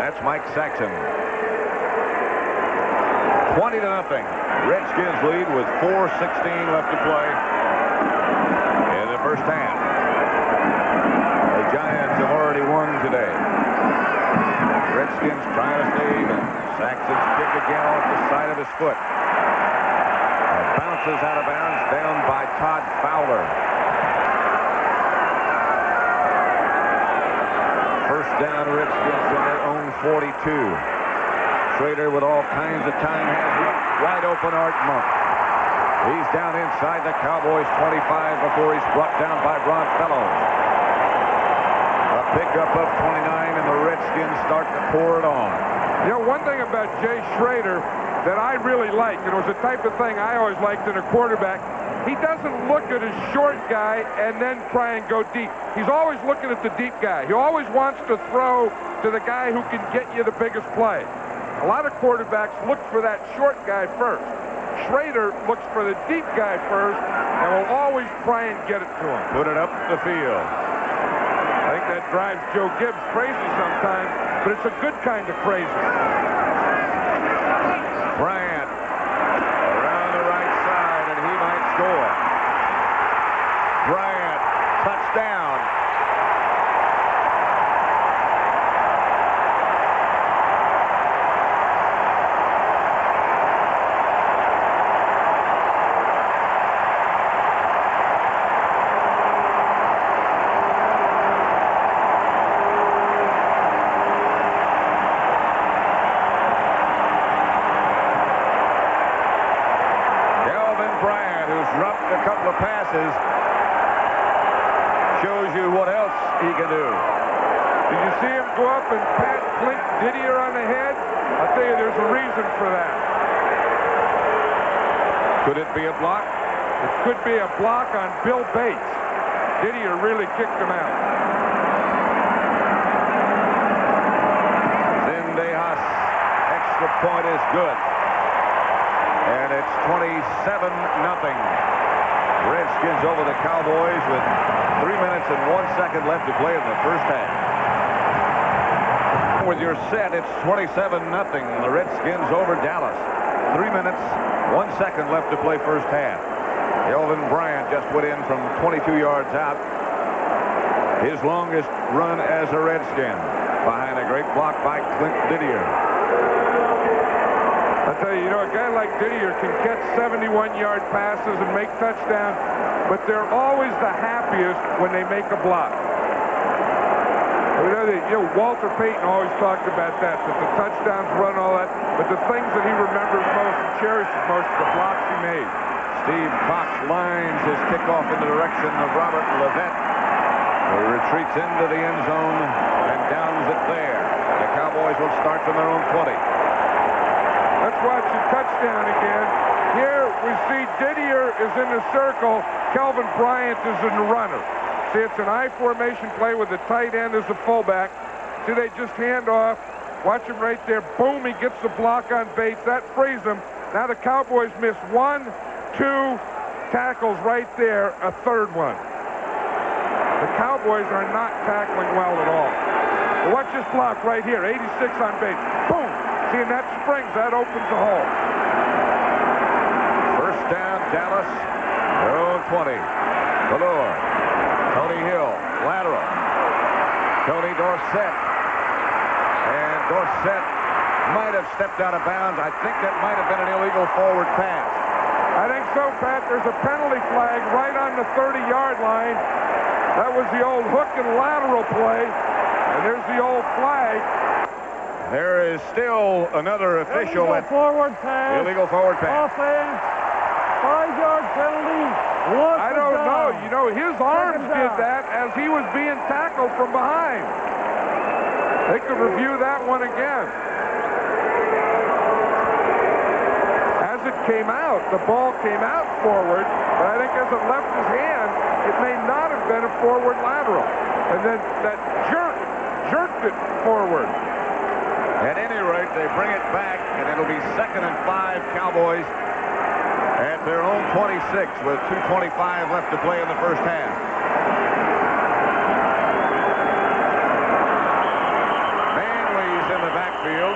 That's Mike Saxon. 20-0. Redskins lead with 4:16 left to play in the first half. The Giants have already won today. Redskins trying to stay even. Saxon's kick again off the side of his foot. It bounces out of bounds, down by Todd Fowler. First down, Redskins from their own 42. Schroeder with all kinds of time has wide open Art Monk. He's down inside the Cowboys 25 before he's brought down by Ron Fellows. A pickup of 29 and the Redskins start to pour it on. One thing about Jay Schroeder that I really like, and it was the type of thing I always liked in a quarterback, he doesn't look at his short guy and then try and go deep. He's always looking at the deep guy. He always wants to throw to the guy who can get you the biggest play. A lot of quarterbacks look for that short guy first. Schroeder looks for the deep guy first and will always try and get it to him. Put it up the field. I think that drives Joe Gibbs crazy sometimes, but it's a good kind of crazy. Bryant around the right side, and he might score. Bryant, touchdown. Passes shows you what else he can do. Did you see him go up and pat Clint Didier on the head? I'll tell you, there's a reason for that. Could it be a block? It could be a block on Bill Bates. Didier really kicked him out. Zendejas extra point is good. And it's 27-0. Redskins over the Cowboys with 3 minutes and 1 second left to play in the first half. With your set, it's 27-0. The Redskins over Dallas. 3 minutes, 1 second left to play first half. Elvin Bryant just went in from 22 yards out. His longest run as a Redskin, behind a great block by Clint Didier. I tell you, a guy like Didier can catch 71-yard passes and make touchdowns, but they're always the happiest when they make a block. Walter Payton always talked about that the touchdowns run, all that, but the things that he remembers most and cherishes most are the blocks he made. Steve Cox lines his kickoff in the direction of Robert Levette, who retreats into the end zone and downs it there. The Cowboys will start from their own 20. Let's watch the touchdown again. Here we see Didier is in the circle. Kelvin Bryant is in the runner. See, it's an I formation play with the tight end as the fullback. See, they just hand off. Watch him right there. Boom, he gets the block on Bates. That frees him. Now the Cowboys miss 1, 2 tackles right there, a third one. The Cowboys are not tackling well at all. But watch this block right here. 86 on Bates. Boom. See, and that springs. That opens the hole. First down, Dallas. Their own 20. Pelluer. Tony Hill. Lateral. Tony Dorsett. And Dorsett might have stepped out of bounds. I think that might have been an illegal forward pass. I think so, Pat. There's a penalty flag right on the 30-yard line. That was the old hook and lateral play. And there's the old flag. There is still another official Illegal at forward pass. illegal forward pass. Offense. 5-yard penalty. I don't know. You know, his arms did that as he was being tackled from behind. They could review that one again. As it came out, the ball came out forward, but I think as it left his hand, it may not have been a forward lateral. And then that jerked it forward. At any rate, they bring it back, and it'll be 2nd and 5 Cowboys at their own 26 with 2:25 left to play in the first half. Manley's in the backfield.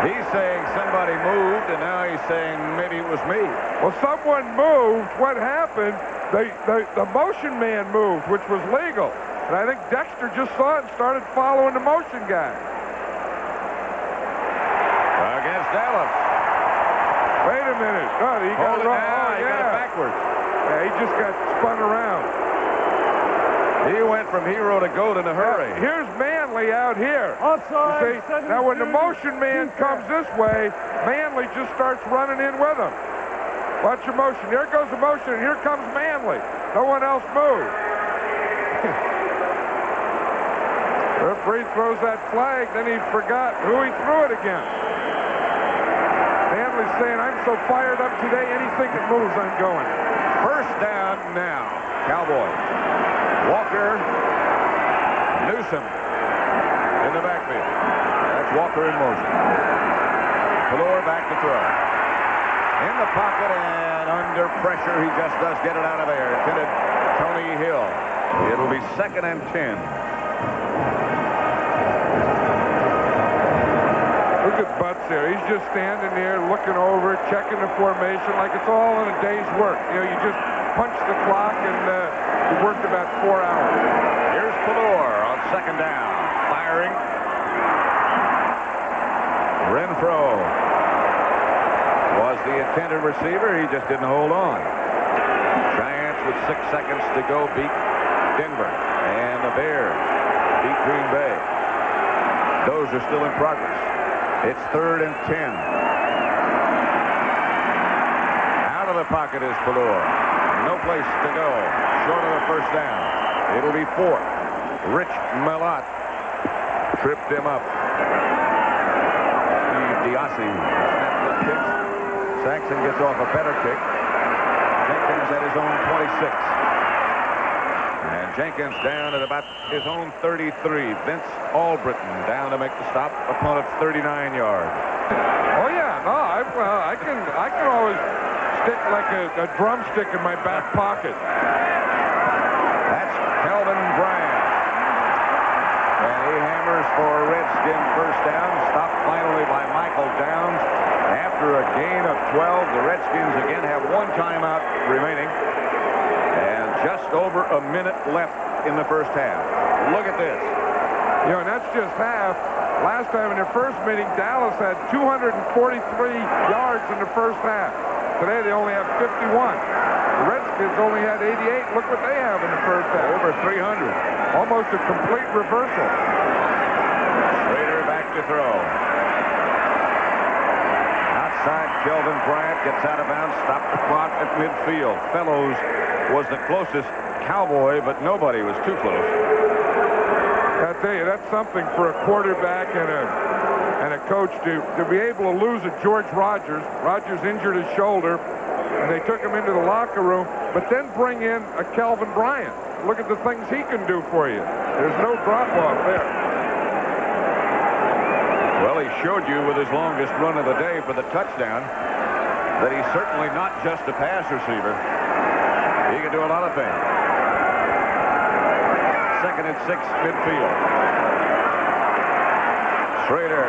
He's saying somebody moved, and now he's saying maybe it was me. Well, someone moved. What happened? The motion man moved, which was legal. And I think Dexter just saw it and started following the motion guy. Against Dallas. Wait a minute. No, he got Hold it now. He got it backwards. Yeah, he just got spun around. He went from hero to goat in a hurry. Here's Manley out here. Offside. You see? Now, when the motion man comes this way, Manley just starts running in with him. Watch your motion. There goes the motion, and here comes Manley. No one else moved. Referee throws that flag, then he forgot who he threw it against. Manley's saying, I'm so fired up today, anything that moves, I'm going. First down now. Cowboys. Walker. Newsom in the backfield. That's Walker in motion. Pelluer back to throw. In the pocket and under pressure, he just does get it out of there. Intended Tony Hill. It'll be 2nd and 10. Look at Butts there. He's just standing there looking over, checking the formation like it's all in a day's work. You know, you just punch the clock and you worked about 4 hours. Here's Pelluer on 2nd down. Firing. Renfro was the intended receiver. He just didn't hold on. Giants with 6 seconds to go beat Denver. And the Bears beat Green Bay. Those are still in progress. It's 3rd and 10. Out of the pocket is Pelluer. No place to go. Short of the first down. It'll be 4th. Rich Malott tripped him up. Steve Diassi snapped the kicks. Saxon gets off a better kick. Jenkins at his own 26. And Jenkins down at about his own 33. Vince Albritton down to make the stop. Opponent's 39 yards. Oh yeah, no, I can always stick like a drumstick in my back pocket. That's Kelvin Bryant. And he hammers for a Redskin first down. Stopped finally by Michael Downs. After a gain of 12, the Redskins again have 1 timeout remaining. And just over a minute left in the first half. Look at this. You know, and that's just half. Last time in their first meeting, Dallas had 243 yards in the first half. Today they only have 51. The Redskins only had 88. Look what they have in the first half. Over 300. Almost a complete reversal. Schroeder back to throw. Outside, Kelvin Bryant gets out of bounds. Stopped the clock at midfield. Fellows was the closest Cowboy, but nobody was too close. I tell you, that's something for a quarterback and a coach to be able to lose at George Rogers. Rogers injured his shoulder, and they took him into the locker room, but then bring in a Kelvin Bryant. Look at the things he can do for you. There's no drop-off there. Well, he showed you with his longest run of the day for the touchdown that he's certainly not just a pass receiver. He can do a lot of things. 2nd and 6 midfield. Schroeder.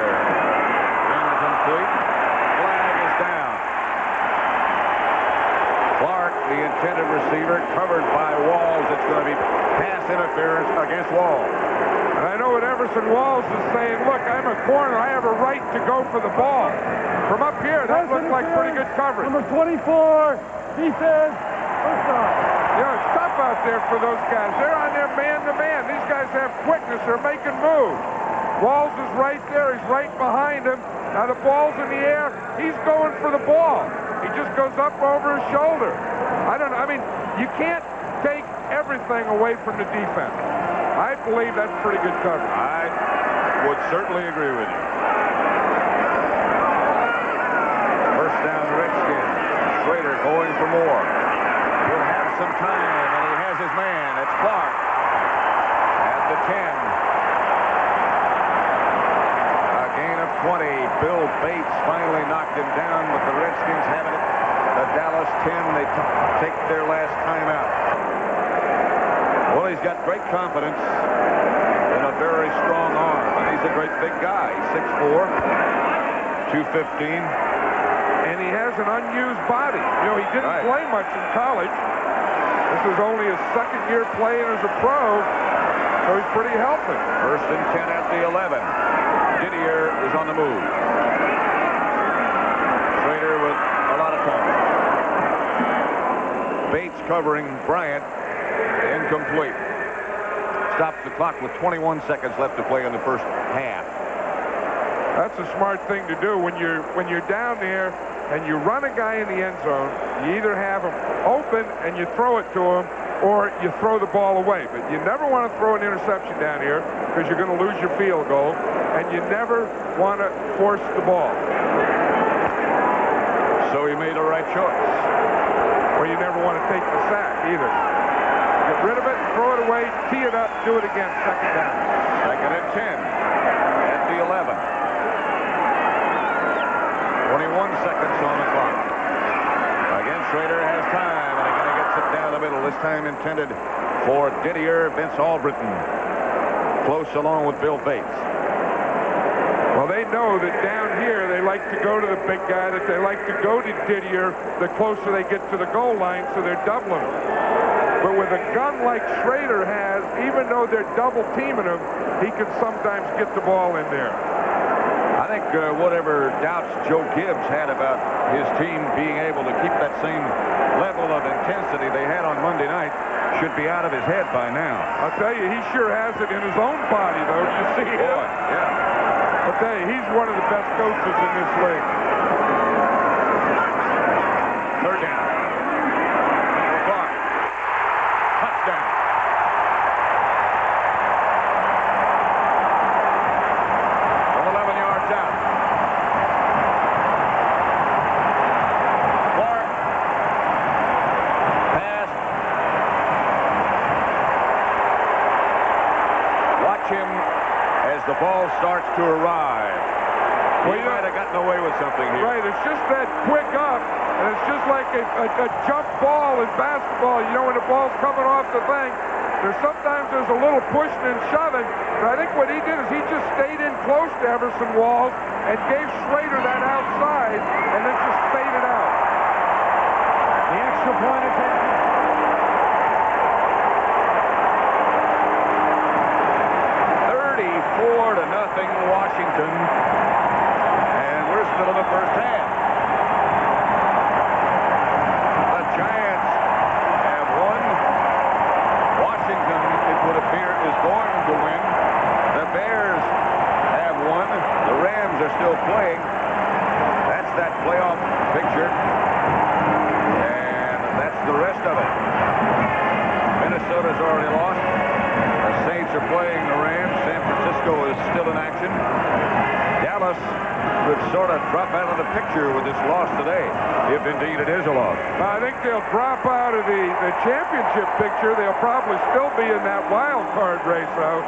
Incomplete. Flag is down. the intended receiver, covered by Walls. It's going to be pass interference against Walls. And I know what Everson Walls is saying. Look, I'm a corner. I have a right to go for the ball. From up here, that looked like pretty good coverage. Number 24, defense, first down. You know, it's tough out there for those guys. They're on there man-to-man. These guys have quickness. They're making moves. Walls is right there. He's right behind him. Now the ball's in the air. He's going for the ball. He just goes up over his shoulder. I don't know. I mean, you can't take everything away from the defense. I believe that's pretty good coverage. I would certainly agree with you. First down, Redskins. Schroeder going for more. He'll have some time, and he has his man. It's Clark at the 10. A gain of 20. Bill Bates finally knocked him down, but the Redskins have it. The Dallas 10, they take their last timeout. Well, he's got great confidence and a very strong arm. And he's a great big guy. 6'4", 215. And he has an unused body. You know, he didn't play much in college. This was only his second year playing as a pro, so he's pretty healthy. First and 10 at the 11. Didier is on the move. Schroeder with a lot of time. Bates covering Bryant. Incomplete. Stops the clock with 21 seconds left to play in the first half. That's a smart thing to do when you're down there and you run a guy in the end zone. You either have him open and you throw it to him, or you throw the ball away. But you never want to throw an interception down here because you're going to lose your field goal, and you never want to force the ball. So he made the right choice. Or you never want to take the sack either. Get rid of it, throw it away, tee it up, do it again, second down. Second and 10 at the 11. 21 seconds on the clock. Again, Schroeder has time, and again he gets it down the middle. This time intended for Didier, Vince Albritton. Close along with Bill Bates. Well, they know that down here they like to go to the big guy, that they like to go to Didier the closer they get to the goal line, so they're doubling him. But with a gun like Schroeder has, even though they're double teaming him, he can sometimes get the ball in there. I think whatever doubts Joe Gibbs had about his team being able to keep that same level of intensity they had on Monday night should be out of his head by now. I'll tell you, he sure has it in his own body, though. You see him? Boy, yeah. I'll tell you, he's one of the best coaches in this league. Third down. Clark. Touchdown. From 11 yards out. Clark. Pass. Watch him as the ball starts to arrive. Well, he might have gotten away with something here. Right, it's just that quick up, and it's just like a jump ball in basketball. You know, when the ball's coming off the thing, sometimes there's a little pushing and shoving, but I think what he did is he just stayed in close to Everson Walls and gave Schroeder that outside, and then just faded out. The extra point attempt. 34-0 Washington, and we're still in the first half. The Giants have won. Washington, it would appear, is going to win. The Bears have won. The Rams are still playing. That's that playoff picture, and that's the rest of it. Minnesota's already lost. The Saints are playing the Rams. San Francisco is still in action. Dallas could sort of drop out of the picture with this loss today, if indeed it is a loss. I think they'll drop out of the championship picture. They'll probably still be in that wild card race, though.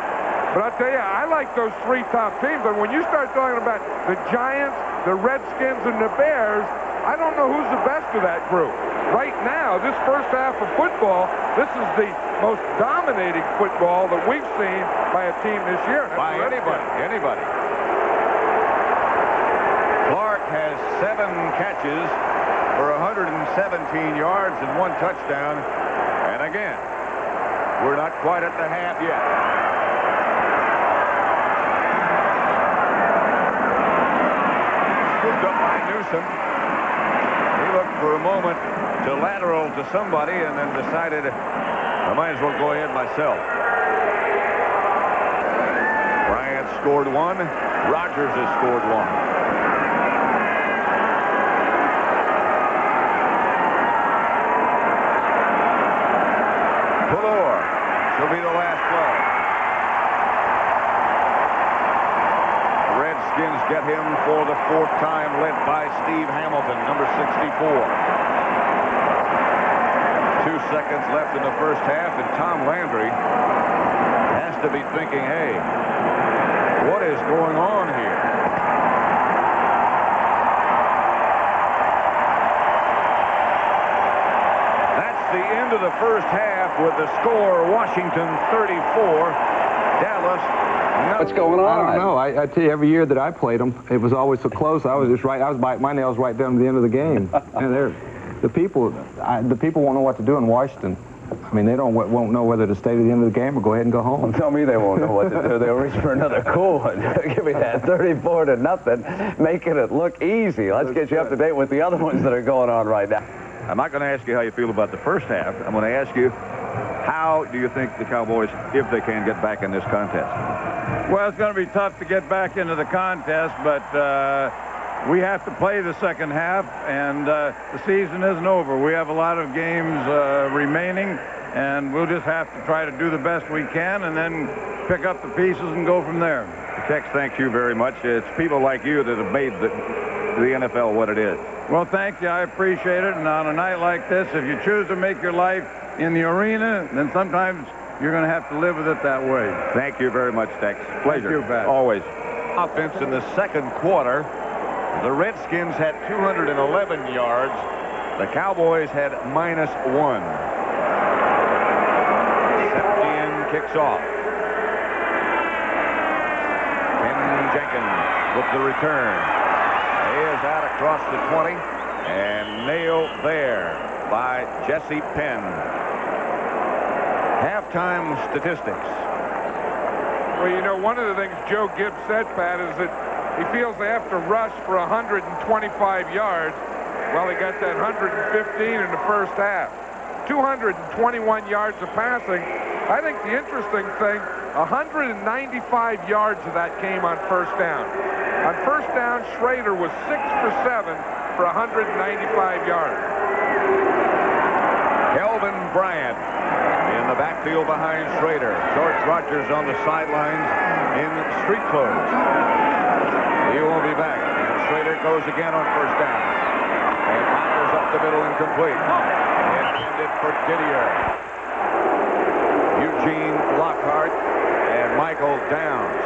But I'll tell you, I like those three top teams. And when you start talking about the Giants, the Redskins, and the Bears, I don't know who's the best of that group. Right now, this first half of football, this is the most dominating football that we've seen by a team this year. By anybody. Clark has 7 catches for 117 yards and 1 touchdown. And again, we're not quite at the half yet. Scooped up by Newsom. He looked for a moment to lateral to somebody and then decided, I might as well go ahead myself. Bryant scored 1. Rogers has scored 1. Pelluer. She'll be the last play. The Redskins get him for the 4th time, led by Steve Hamilton, number 64. 2 seconds left in the first half, and Tom Landry has to be thinking, hey, what is going on here? That's the end of the first half with the score, Washington 34, Dallas. What's going on? I don't know. I tell you, every year that I played them, it was always so close. I was just right. I was biting my nails right down to the end of the game. And the people won't know what to do in Washington. I mean, they won't know whether to stay to the end of the game or go ahead and go home. Tell me they won't know what to do. They'll reach for another cool one. Give me that 34-0, making it look easy. Let's get you up to date with the other ones that are going on right now. I'm not going to ask you how you feel about the first half. I'm going to ask you, how do you think the Cowboys, if they can, get back in this contest? Well, it's going to be tough to get back into the contest, but we have to play the second half, and the season isn't over. We have a lot of games remaining, and we'll just have to try to do the best we can and then pick up the pieces and go from there. Tex, thank you very much. It's people like you that have made the NFL what it is. Well, thank you. I appreciate it. And on a night like this, if you choose to make your life in the arena, then sometimes you're going to have to live with it that way. Thank you very much, Tex. Pleasure. Thank you, Pat. Always. Offense in the second quarter. The Redskins had 211 yards. The Cowboys had -1. Septian kicks off. Ken Jenkins with the return. He is out across the 20 and nailed there by Jesse Penn. Halftime statistics. Well, you know, one of the things Joe Gibbs said, Pat, is that he feels they have to rush for 125 yards. Well, he got that 115 in the first half. 221 yards of passing. I think the interesting thing, 195 yards of that came on first down. On first down, Schroeder was 6 for 7 for 195 yards. Kelvin Bryant in the backfield behind Schroeder. George Rogers on the sidelines in street clothes. He won't be back. And Schroeder goes again on first down. And fires up the middle, incomplete. Intended for Didier. Eugene Lockhart and Michael Downs.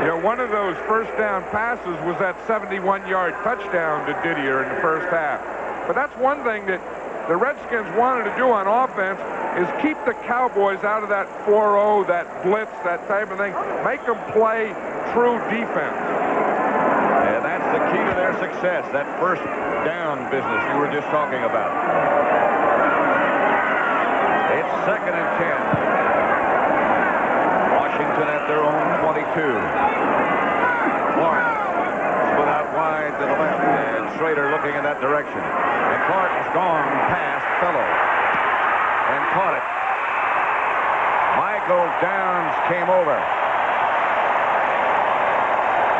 You know, one of those first down passes was that 71-yard touchdown to Didier in the first half. But that's one thing that the Redskins wanted to do on offense, is keep the Cowboys out of that 4-0, that blitz, that type of thing. Make them play true defense. And that's the key to their success, that first down business you were just talking about. It's 2nd and 10. Washington at their own 22. Clark split out wide to the left, and Schroeder looking in that direction. And Clark has gone past Fellow and caught it. Michael Downs came over.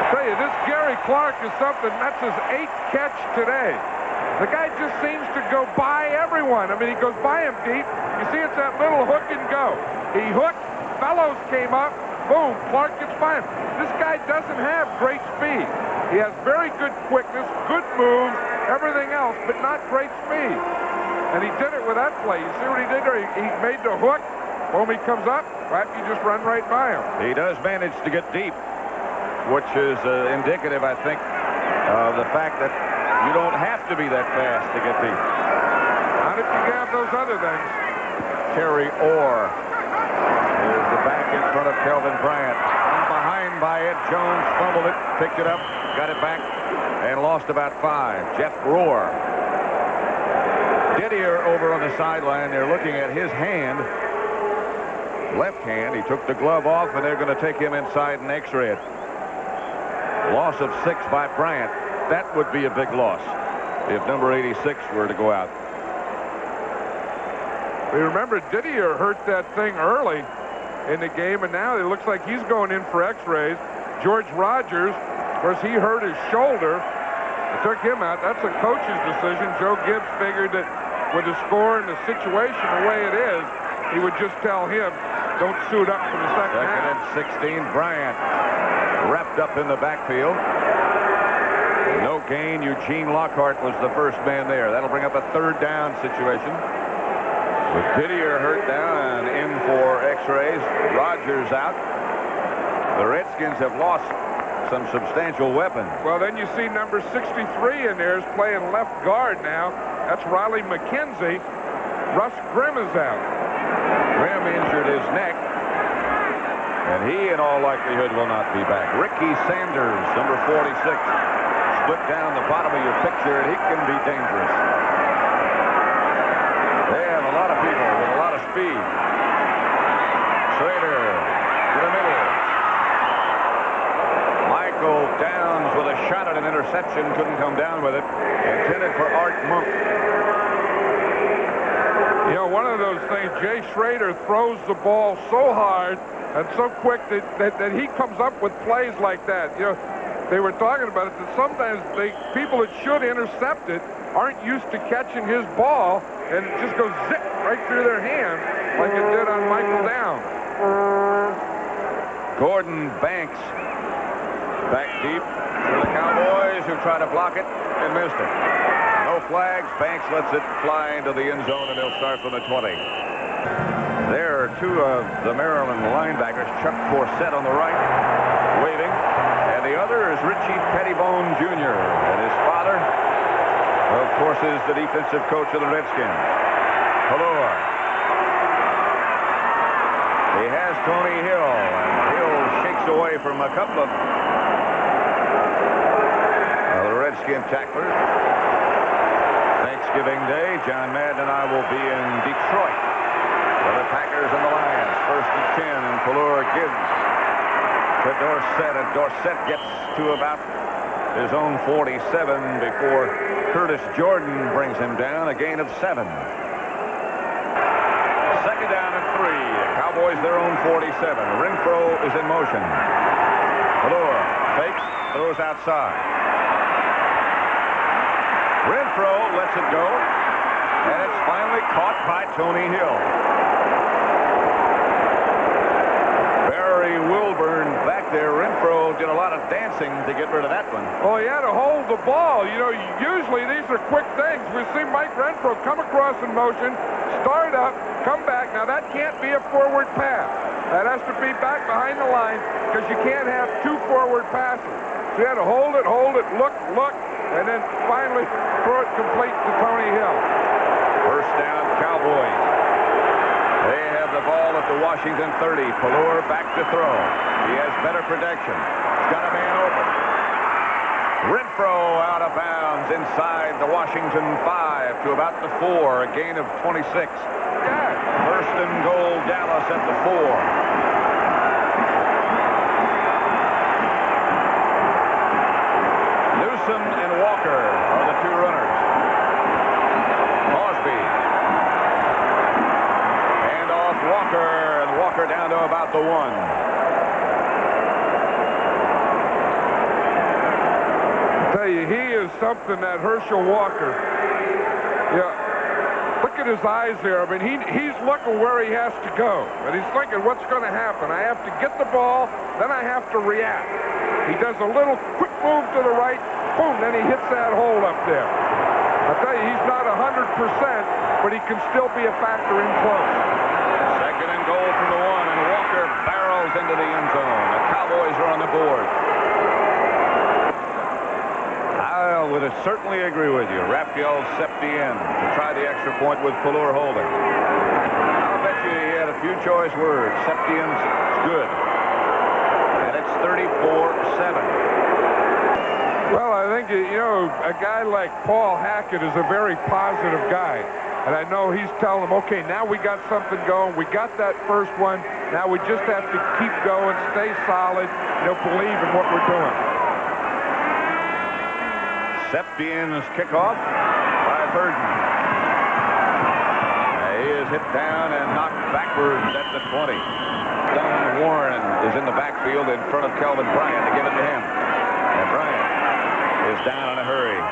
I tell you, this Gary Clark is something. That's his 8th catch today. The guy just seems to go by everyone. I mean, he goes by him deep. You see, it's that little hook and go. He hooked. Fellows came up. Boom. Clark gets by him. This guy doesn't have great speed. He has very good quickness, good moves, everything else, but not great speed. And he did it with that play. You see what he did there? He made the hook. Boom, he comes up. Right, you just run right by him. He does manage to get deep, which is indicative, I think, of the fact that you don't have to be that fast to get deep. Not if you have those other things. Terry Orr is the back in front of Kelvin Bryant. From behind by Ed Jones, fumbled it, picked it up, got it back, and lost about 5. Jeff Rohr Didier over on the sideline. They're looking at his hand. Left hand. He took the glove off, and they're going to take him inside and x-ray it. Loss of 6 by Bryant. That would be a big loss if number 86 were to go out. We remember Didier hurt that thing early in the game, and now it looks like he's going in for x-rays. George Rogers, of course, he hurt his shoulder. They took him out. That's a coach's decision. Joe Gibbs figured that with the score and the situation the way it is, he would just tell him, don't suit up for the second half. Second and 16, Bryant wrapped up in the backfield. No gain. Eugene Lockhart was the first man there. That'll bring up a 3rd down situation. With Didier hurt down and in for x-rays, Rogers out. The Redskins have lost some substantial weapons. Well, then you see number 63 in there is playing left guard now. That's Riley McKenzie. Russ Grimm is out. Grimm injured his neck, and he in all likelihood will not be back. Ricky Sanders, number 46, split down the bottom of your picture, and he can be dangerous. They have a lot of people with a lot of speed. Schroeder to the middle. Michael Downs with a shot at an interception, couldn't come down with it. Intended for Art Monk. You know, one of those things, Jay Schroeder throws the ball so hard and so quick that he comes up with plays like that. You know, they were talking about it, that sometimes people that should intercept it aren't used to catching his ball, and it just goes zip right through their hands like it did on Michael Downs. Gordon Banks back deep for the Cowboys, who try to block it and missed it. No flags. Banks lets it fly into the end zone, and they'll start from the 20. There are 2 of the Maryland linebackers, Chuck Forsett on the right, waving, and the other is Richie Pettibone Jr., and his father, of course, is the defensive coach of the Redskins, Pelluer. He has Tony Hill, and Hill shakes away from a couple of the Redskin tacklers. Thanksgiving Day, John Madden and I will be in Detroit for the Packers and the Lions. 1st and 10, and Pelluer gives to Dorsett, and Dorsett gets to about his own 47 before Curtis Jordan brings him down, a gain of 7. 2nd down and 3. The Cowboys their own 47. Renfro is in motion. Pelluer fakes, throws outside. Renfro lets it go, and it's finally caught by Tony Hill. Barry Wilburn back there. Renfro did a lot of dancing to get rid of that one. Well, he had to hold the ball. You know, usually these are quick things. We see Mike Renfro come across in motion, start up, come back. Now, that can't be a forward pass. That has to be back behind the line, because you can't have 2 forward passes. So you had to hold it, look, and then finally throw it complete to Tony Hill. 1st down, Cowboys. They have the ball at the Washington 30. Pelluer back to throw. He has better protection. He's got a man open. Renfro out of bounds inside the Washington 5 to about the 4, a gain of 26. 1st and goal, Dallas at the 4. Newsom and Walker are the 2 runners. Crosby. Hand off Walker, and Walker down to about the 1. I tell you, he is something, that Herschel Walker. Yeah. Look at his eyes there. I mean, he's looking where he has to go. And he's thinking, what's going to happen? I have to get the ball, then I have to react. He does a little quick move to the right, boom, then he hits that hole up there. I tell you, he's not 100%, but he can still be a factor in close. 2nd and goal from the 1, and Walker barrels into the end zone. The Cowboys are on the board. I would certainly agree with you. Raphael Septien to try the extra point with Pelluer holding. I'll bet you he had a few choice words. Septien's good. And it's 34-7. Well, I think think, you know, a guy like Paul Hackett is a very positive guy. And I know he's telling them, okay, now we got something going. We got that first one. Now we just have to keep going, stay solid, you know, believe in what we're doing. Septien's kickoff by Burden. He is hit down and knocked backwards at the 20. Don Warren is in the backfield in front of Kelvin Bryant to give it to him. And Bryant is down in a hurry.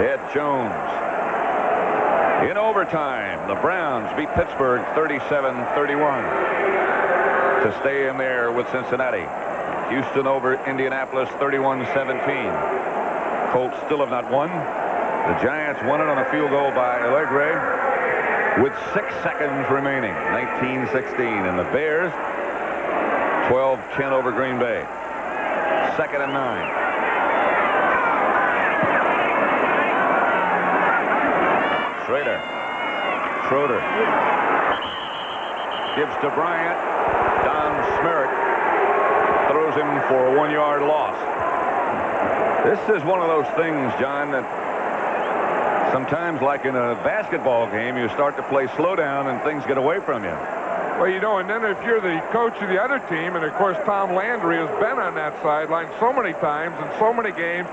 Ed Jones. In overtime, the Browns beat Pittsburgh 37-31 to stay in there with Cincinnati. Houston over Indianapolis 31-17. Colts still have not won. The Giants won it on a field goal by Allegre with 6 seconds remaining, 19-16. And the Bears 12-10 over Green Bay. 2nd and 9. Schroeder gives to Bryant. Don Smerrick throws him for a 1-yard loss. This is one of those things, John, that sometimes, like in a basketball game, you start to play slow down and things get away from you. Well, you know, and then if you're the coach of the other team, and of course Tom Landry has been on that sideline so many times in so many games,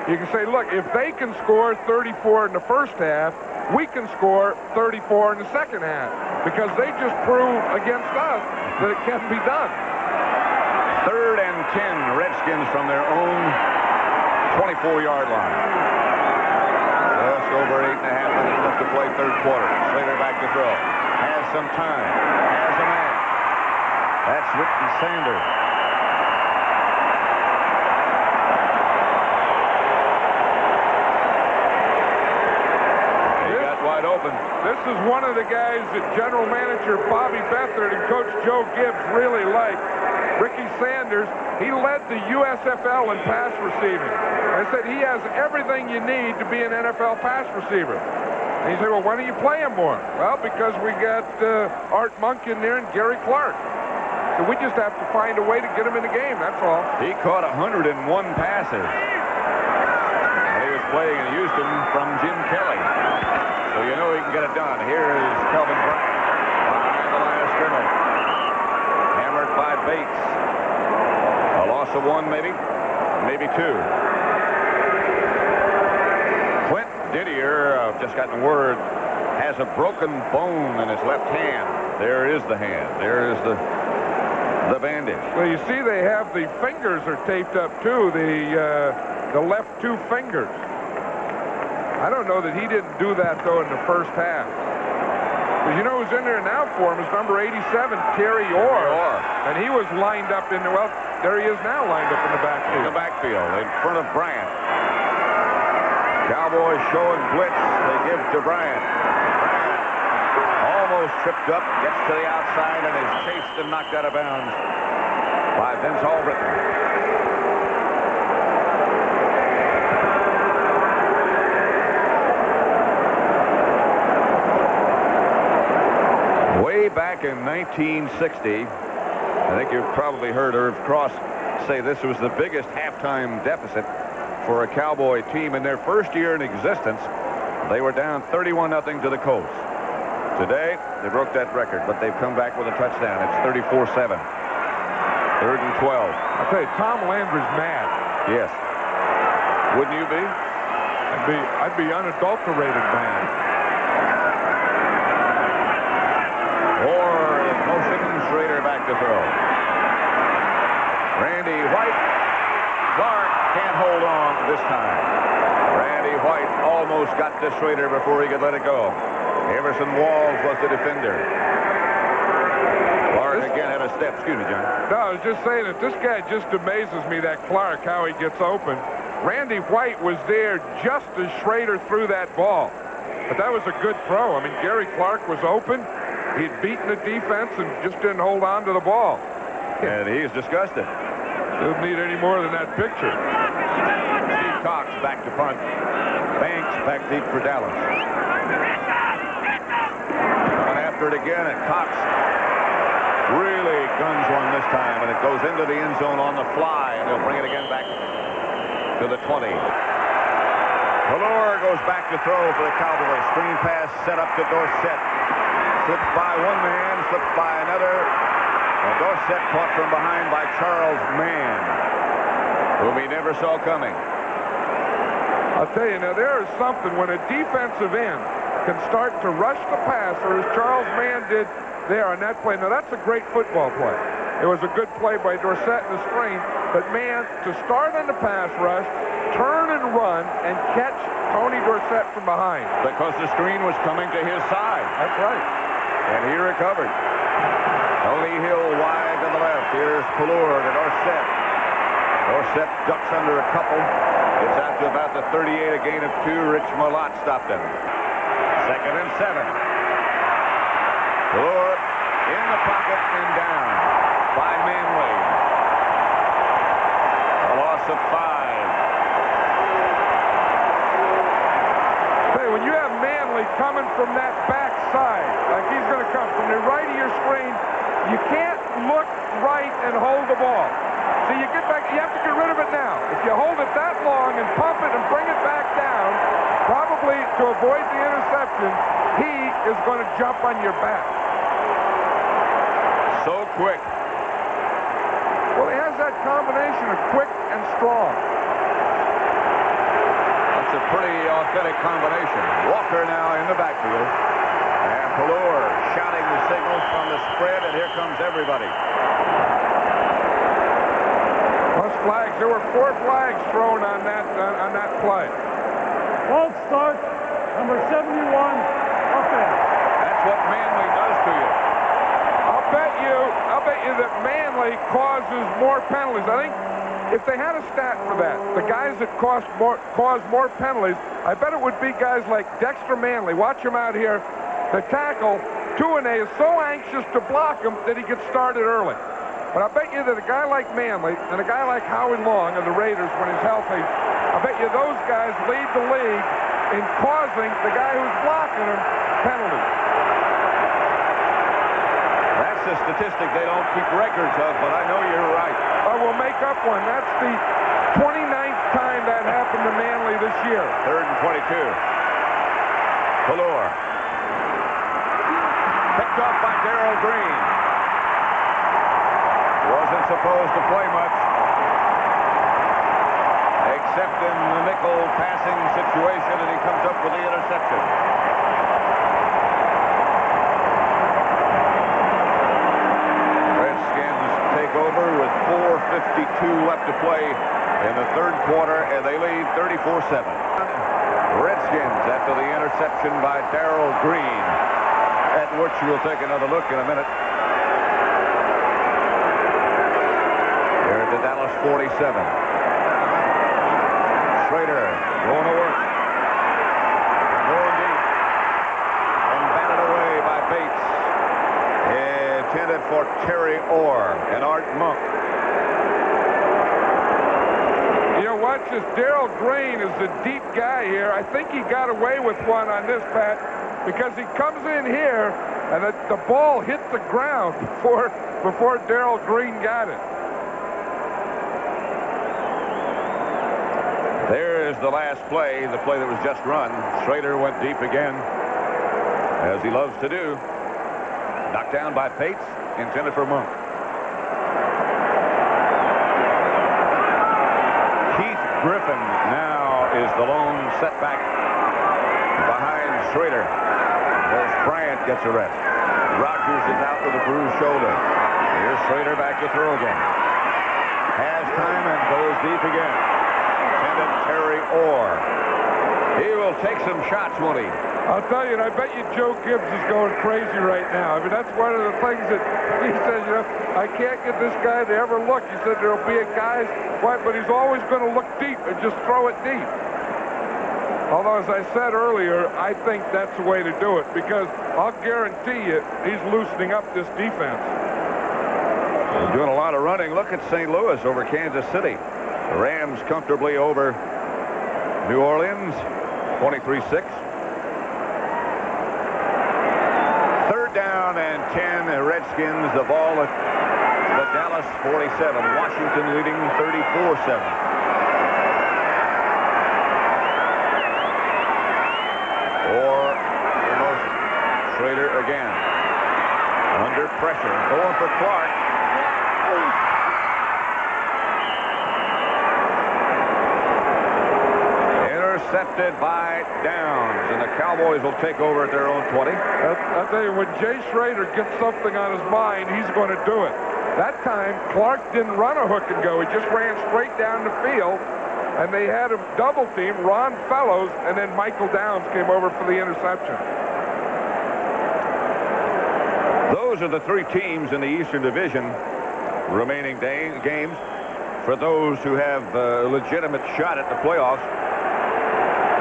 you can say, look, if they can score 34 in the first half, we can score 34 in the second half, because they just proved against us that it can be done. 3rd and 10, Redskins from their own 24-yard line. Just over 8.5 minutes left to play, 3rd quarter. Schroeder back to throw. Has some time. Has a man. That's Whitney Sanders. He got wide open. This is one of the guys that general manager Bobby Beathard and Coach Joe Gibbs really like. Ricky Sanders, he led the USFL in pass receiving. I said he has everything you need to be an NFL pass receiver. And he said, well, why don't you play him more? Well, because we got Art Monk in there and Gary Clark. So we just have to find a way to get him in the game, that's all. He caught 101 passes when he was playing in Houston from Jim Kelly. So you know he can get it done. Here is Kelvin Bryant behind the line of scrimmage. Hammered by Bates. A loss of 1, maybe 2. Clint Didier, just gotten word, has a broken bone in his left hand. There is the hand. There is the bandage. Well, you see they have the fingers are taped up too, the left 2 fingers. I don't know that he didn't do that though in the first half. Because you know who's in there now for him is number 87, Terry Orr. And he was lined up in the, well, there he is now lined up in the backfield. In the backfield, in front of Bryant. Cowboys showing blitz. They give to Bryant. Bryant almost tripped up, gets to the outside, and is chased and knocked out of bounds by Vince Albritton. Way back in 1960, I think you've probably heard Irv Cross say this was the biggest halftime deficit for a Cowboy team. In their first year in existence, they were down 31-0 to the Colts. Today, they broke that record, but they've come back with a touchdown. It's 34-7. 3rd and 12. I'll tell you, Tom Landry's mad. Yes. Wouldn't you be? I'd be unadulterated mad. Schroeder back to throw. Randy White. Clark can't hold on this time. Randy White almost got to Schroeder before he could let it go. Everson Walls was the defender. Clark again had a step. Excuse me, John. No, I was just saying that this guy just amazes me, that Clark, how he gets open. Randy White was there just as Schroeder threw that ball. But that was a good throw. I mean, Gary Clark was open. He'd beaten the defense and just didn't hold on to the ball. And he's disgusted. Doesn't need any more than that picture. Steve Cox back to punt. Banks back deep for Dallas. Coming after it again, and Cox really guns one this time, and it goes into the end zone on the fly, and they'll bring it again back to to the 20. Pelluer goes back to throw for the Cowboys. Screen pass set up to Dorsett. Slips by one man, slips by another. And Dorsett caught from behind by Charles Mann, whom he never saw coming. I'll tell you, now there is something when a defensive end can start to rush the passer, as Charles Mann did there on that play. Now that's a great football play. It was a good play by Dorsett in the screen, but Mann to start on the pass rush, turn and run, and catch Tony Dorsett from behind. Because the screen was coming to his side. That's right. And he recovered. Tony Hill wide to the left. Here's Pelluer to Dorsett. Dorsett ducks under a couple. It's out to about the 38, a gain of 2. Rich Malott stopped him. 2nd and 7. Pelluer in the pocket and down by Manley. A loss of 5. Hey, when you have Manley coming from that backside, like he's going to come from the right of your screen, you can't look right and hold the ball. So you get back, you have to get rid of it now. If you hold it that long and pump it and bring it back down, probably to avoid the interception, he is going to jump on your back. So quick. Well, he has that combination of quick and strong. That's a pretty authentic combination. Walker now in the backfield. And Pelluer shouting the signal from the spread, and here comes everybody. Plus flags. There were 4 flags thrown on that play. False start, number 71, offense. That's what Manley does to you. I'll bet you that Manley causes more penalties. I think if they had a stat for that, the guys that cause more penalties, I bet it would be guys like Dexter Manley. Watch him out here. The tackle, Tuane is so anxious to block him that he gets started early. But I bet you that a guy like Manley and a guy like Howie Long of the Raiders when he's healthy, I bet you those guys lead the league in causing the guy who's blocking him penalties. That's a statistic they don't keep records of, but I know you're right. We'll make up one. That's the 29th time that happened to Manley this year. 3rd and 22. Pelluer. Picked up by Darrell Green. Wasn't supposed to play much, except in the nickel passing situation, and he comes up with the interception. Redskins take over with 4:52 left to play in the 3rd quarter, and they lead 34-7. Redskins after the interception by Darrell Green, at which we'll take another look in a minute. The Dallas 47. Schroeder going to work. Going deep. And batted away by Bates. Intended for Terry Orr and Art Monk. You know, watch this. Darrell Green is the deep guy here. I think he got away with one on this, Pat, because he comes in here and the ball hit the ground before Darrell Green got it. There's the last play, the play that was just run. Schroeder went deep again, as he loves to do. Knocked down by Bates, intended for Monk. Keith Griffin now is the lone setback behind Schroeder, as Bryant gets a rest. Rogers is out with a bruised shoulder. Here's Schroeder back to throw again. Has time and goes deep again. Terry Orr. He will take some shots, won't he? I'll tell you, and I bet you Joe Gibbs is going crazy right now. I mean, that's one of the things that he says, you know, I can't get this guy to ever look. He said there'll be a guy, but he's always going to look deep and just throw it deep. Although, as I said earlier, I think that's the way to do it, because I'll guarantee you he's loosening up this defense. He's doing a lot of running. Look at St. Louis over Kansas City. The Rams comfortably over New Orleans, 23-6. 3rd down and 10, Redskins, the ball at the Dallas 47. Washington leading 34-7. intercepted by Downs, and the Cowboys will take over at their own 20. I'll tell you, when Jay Schroeder gets something on his mind, he's going to do it. That time, Clark didn't run a hook and go. He just ran straight down the field, and they had him double team, Ron Fellows, and then Michael Downs came over for the interception. Those are the three teams in the Eastern Division remaining games. For those who have a legitimate shot at the playoffs,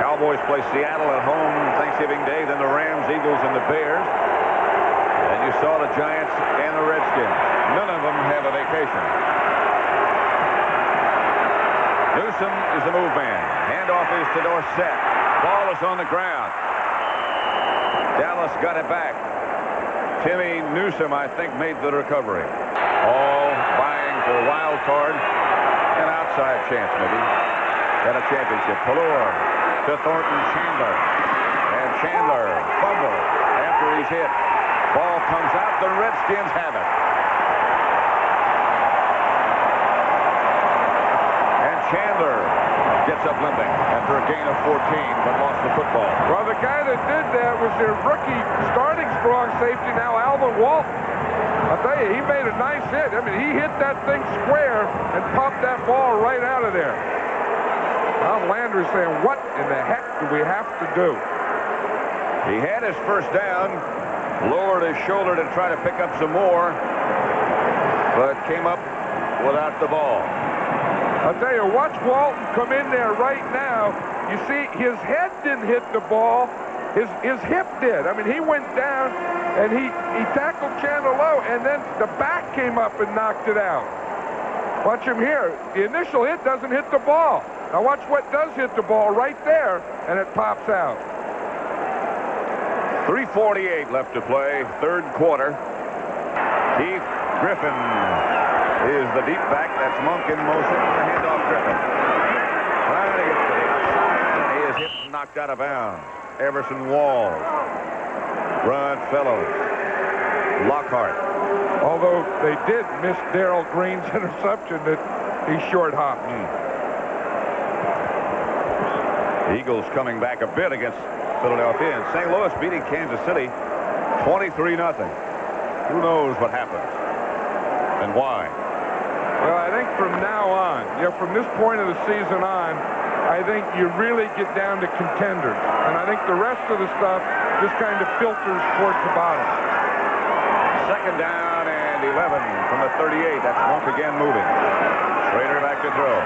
Cowboys play Seattle at home Thanksgiving Day, then the Rams, Eagles, and the Bears. And you saw the Giants and the Redskins. None of them have a vacation. Newsom is the move man. Handoff is to Dorsett. Ball is on the ground. Dallas got it back. Timmy Newsom, I think, made the recovery. All vying for a wild card. An outside chance, maybe. Got a championship. Pelluer to Thornton Chandler. And Chandler fumbles after he's hit. Ball comes out. The Redskins have it. And Chandler gets up limping after a gain of 14, but lost the football. Well, the guy that did that was their rookie starting strong safety, now Alvin Walton. I'll tell you, he made a nice hit. I mean, he hit that thing square and popped that ball right out of there. Tom Landry's saying, what in the heck do we have to do? He had his first down, lowered his shoulder to try to pick up some more, but came up without the ball. I'll tell you, watch Walton come in there right now. You see, his head didn't hit the ball. His hip did. I mean, he went down, and he tackled Chandler low, and then the back came up and knocked it out. Watch him here. The initial hit doesn't hit the ball. Now watch what does hit the ball right there, and it pops out. 3:48 left to play, third quarter. Keith Griffin is the deep back. That's Monk in motion. The handoff Griffin. Trying to get to the outside, and he is hit and knocked out of bounds. Everson Walls. Ron Fellows. Lockhart. Although they did miss Darrell Green's interception that he short hopped. Eagles coming back a bit against Philadelphia, and St. Louis beating Kansas City 23-0. Who knows what happens and why? Well, I think from now on, from this point of the season on, I think you really get down to contenders. And I think the rest of the stuff just kind of filters towards the bottom. Second down and 11 from the 38. That's Monk again moving. Schroeder back to throw.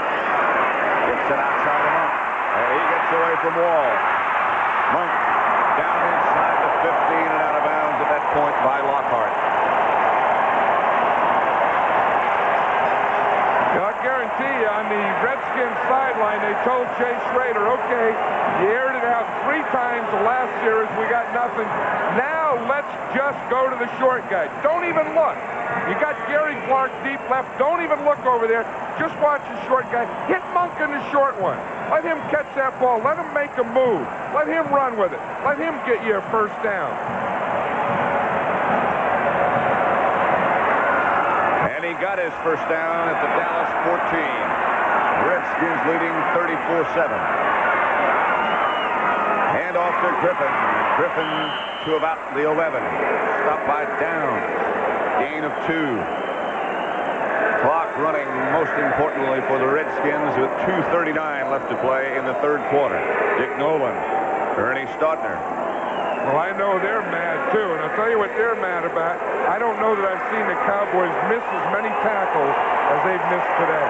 Gets it outside of Monk. And he gets away from Wall. Monk down inside the 15 and out of bounds at that point by Lockhart. I guarantee you, on the Redskins sideline, they told Jay Schroeder, okay, you aired it out 3 times the last series, we got nothing. Now let's just go to the short guy. Don't even look. You got Gary Clark deep left. Don't even look over there. Just watch the short guy. Hit Monk in the short one. Let him catch that ball. Let him make a move. Let him run with it. Let him get you a first down. And he got his first down at the Dallas 14. Redskins leading 34-7. Hand off to Griffin. Griffin to about the 11. Stopped by Downs. Gain of 2. Clock running most importantly for the Redskins with 2:39 left to play in the third quarter. Dick Nolan, Ernie Staudtner. Well, I know they're mad, too, and I'll tell you what they're mad about. I don't know that I've seen the Cowboys miss as many tackles as they've missed today.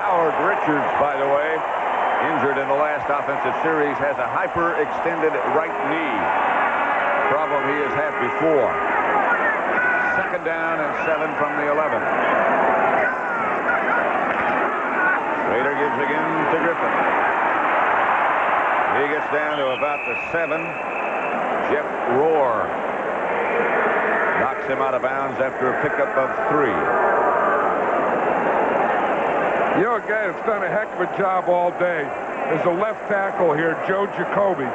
Howard Richards, by the way, injured in the last offensive series, has a hyperextended right knee. Problem he has had before. Second down and 7 from the 11. Schroeder gives again to Griffin. He gets down to about the 7. Jeff Rohr knocks him out of bounds after a pickup of 3. You know, a guy that's done a heck of a job all day is the left tackle here, Joe Jacoby.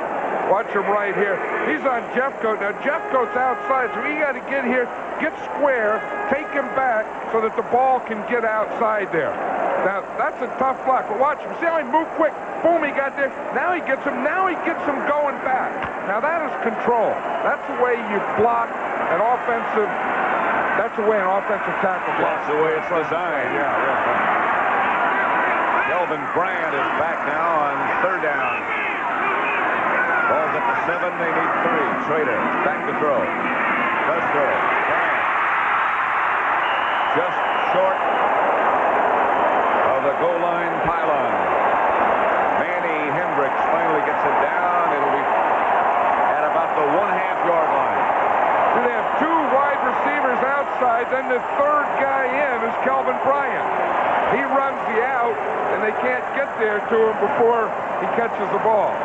Watch him right here. He's on Jeffcoat. Now, Jeffcoat's outside, so he got to get here, get square, take him back so that the ball can get outside there. Now, That's a tough block. But watch him. See how he moved quick? Boom, he got there. Now he gets him. Now he gets him going back. Now that is control. That's the way you block an offensive. That's the way an offensive tackle blocks. That's the way it's designed. Kelvin Bryant is back now on third down. Ball's at the 7. They need 3. Schroeder back to throw. Does throw. Bryant. Just short of the goal line pylon. Manny Hendricks finally gets it down. It'll be at about the 1.5-yard line. So they have 2 wide receivers outside. Then the third guy in is Kelvin Bryant. He runs the out, and they can't get there to him before he catches the ball.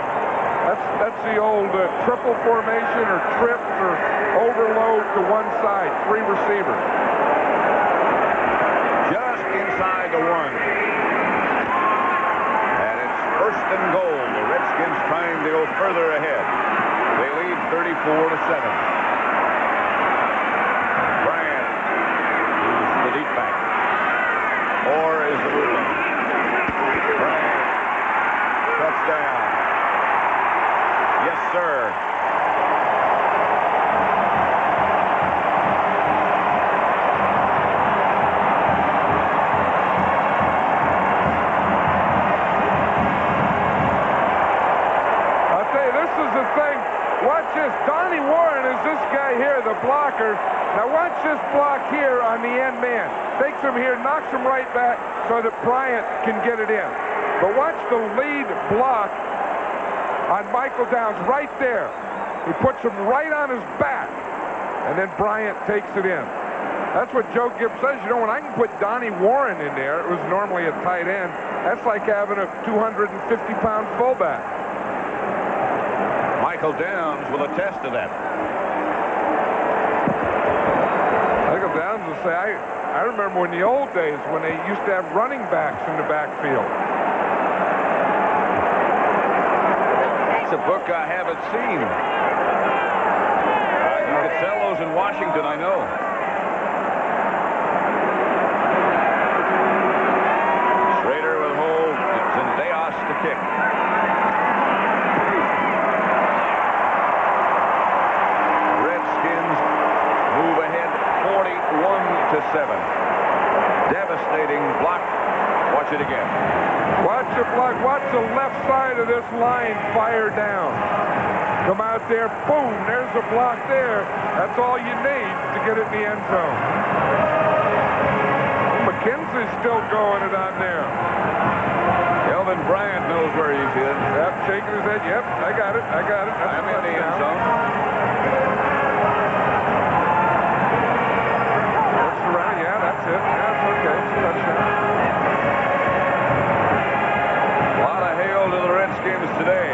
That's the old triple formation or trips or overload to one side. 3 receivers. Just inside the 1. And it's 1st and goal. The Redskins trying to go further ahead. They lead 34-7. Bryant, who's the deep back. Or is the movement. Bryant, touchdown. Yes, sir. I'll tell you, this is the thing. Watch this. Donnie Warren is this guy here, the blocker. Now watch this block here on the end man. Takes him here, knocks him right back so that Bryant can get it in. But watch the lead block on Michael Downs right there. He puts him right on his back, and then Bryant takes it in. That's what Joe Gibbs says. You know, when I can put Donnie Warren in there, it was normally a tight end, that's like having a 250-pound fullback. Michael Downs will attest to that. Michael Downs will say, I remember in the old days when they used to have running backs in the backfield. It's a book I haven't seen. You could sell those in Washington, I know. Schroeder will hold. It's in Deos to kick. Redskins move ahead 41-7. Devastating block. Watch it again. Watch the block. Watch the left side of this line fire down. Come out there. Boom. There's a block there. That's all you need to get it in the end zone. McKenzie's still going it on there. Kelvin Bryant knows where he's in. Yep, shaking his head. Yep, I got it. I got it. That's I'm in the end zone. Looks around. Yeah, that's it. Yeah, that's okay. It's a touchdown. A lot of hail to the Redskins today.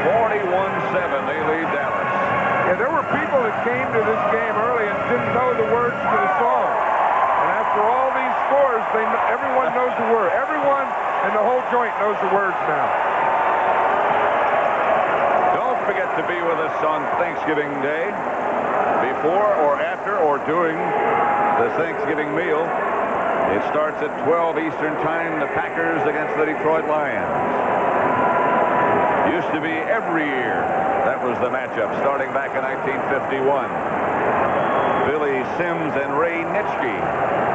41-7, they lead Dallas. Yeah, there were people that came to this game early and didn't know the words to the song. And after all these scores, everyone knows the word. Everyone in the whole joint knows the words now. Don't forget to be with us on Thanksgiving Day, before or after or during the Thanksgiving meal. It starts at 12 Eastern Time, the Packers against the Detroit Lions. Used to be every year. That was the matchup starting back in 1951. Billy Sims and Ray Nitschke,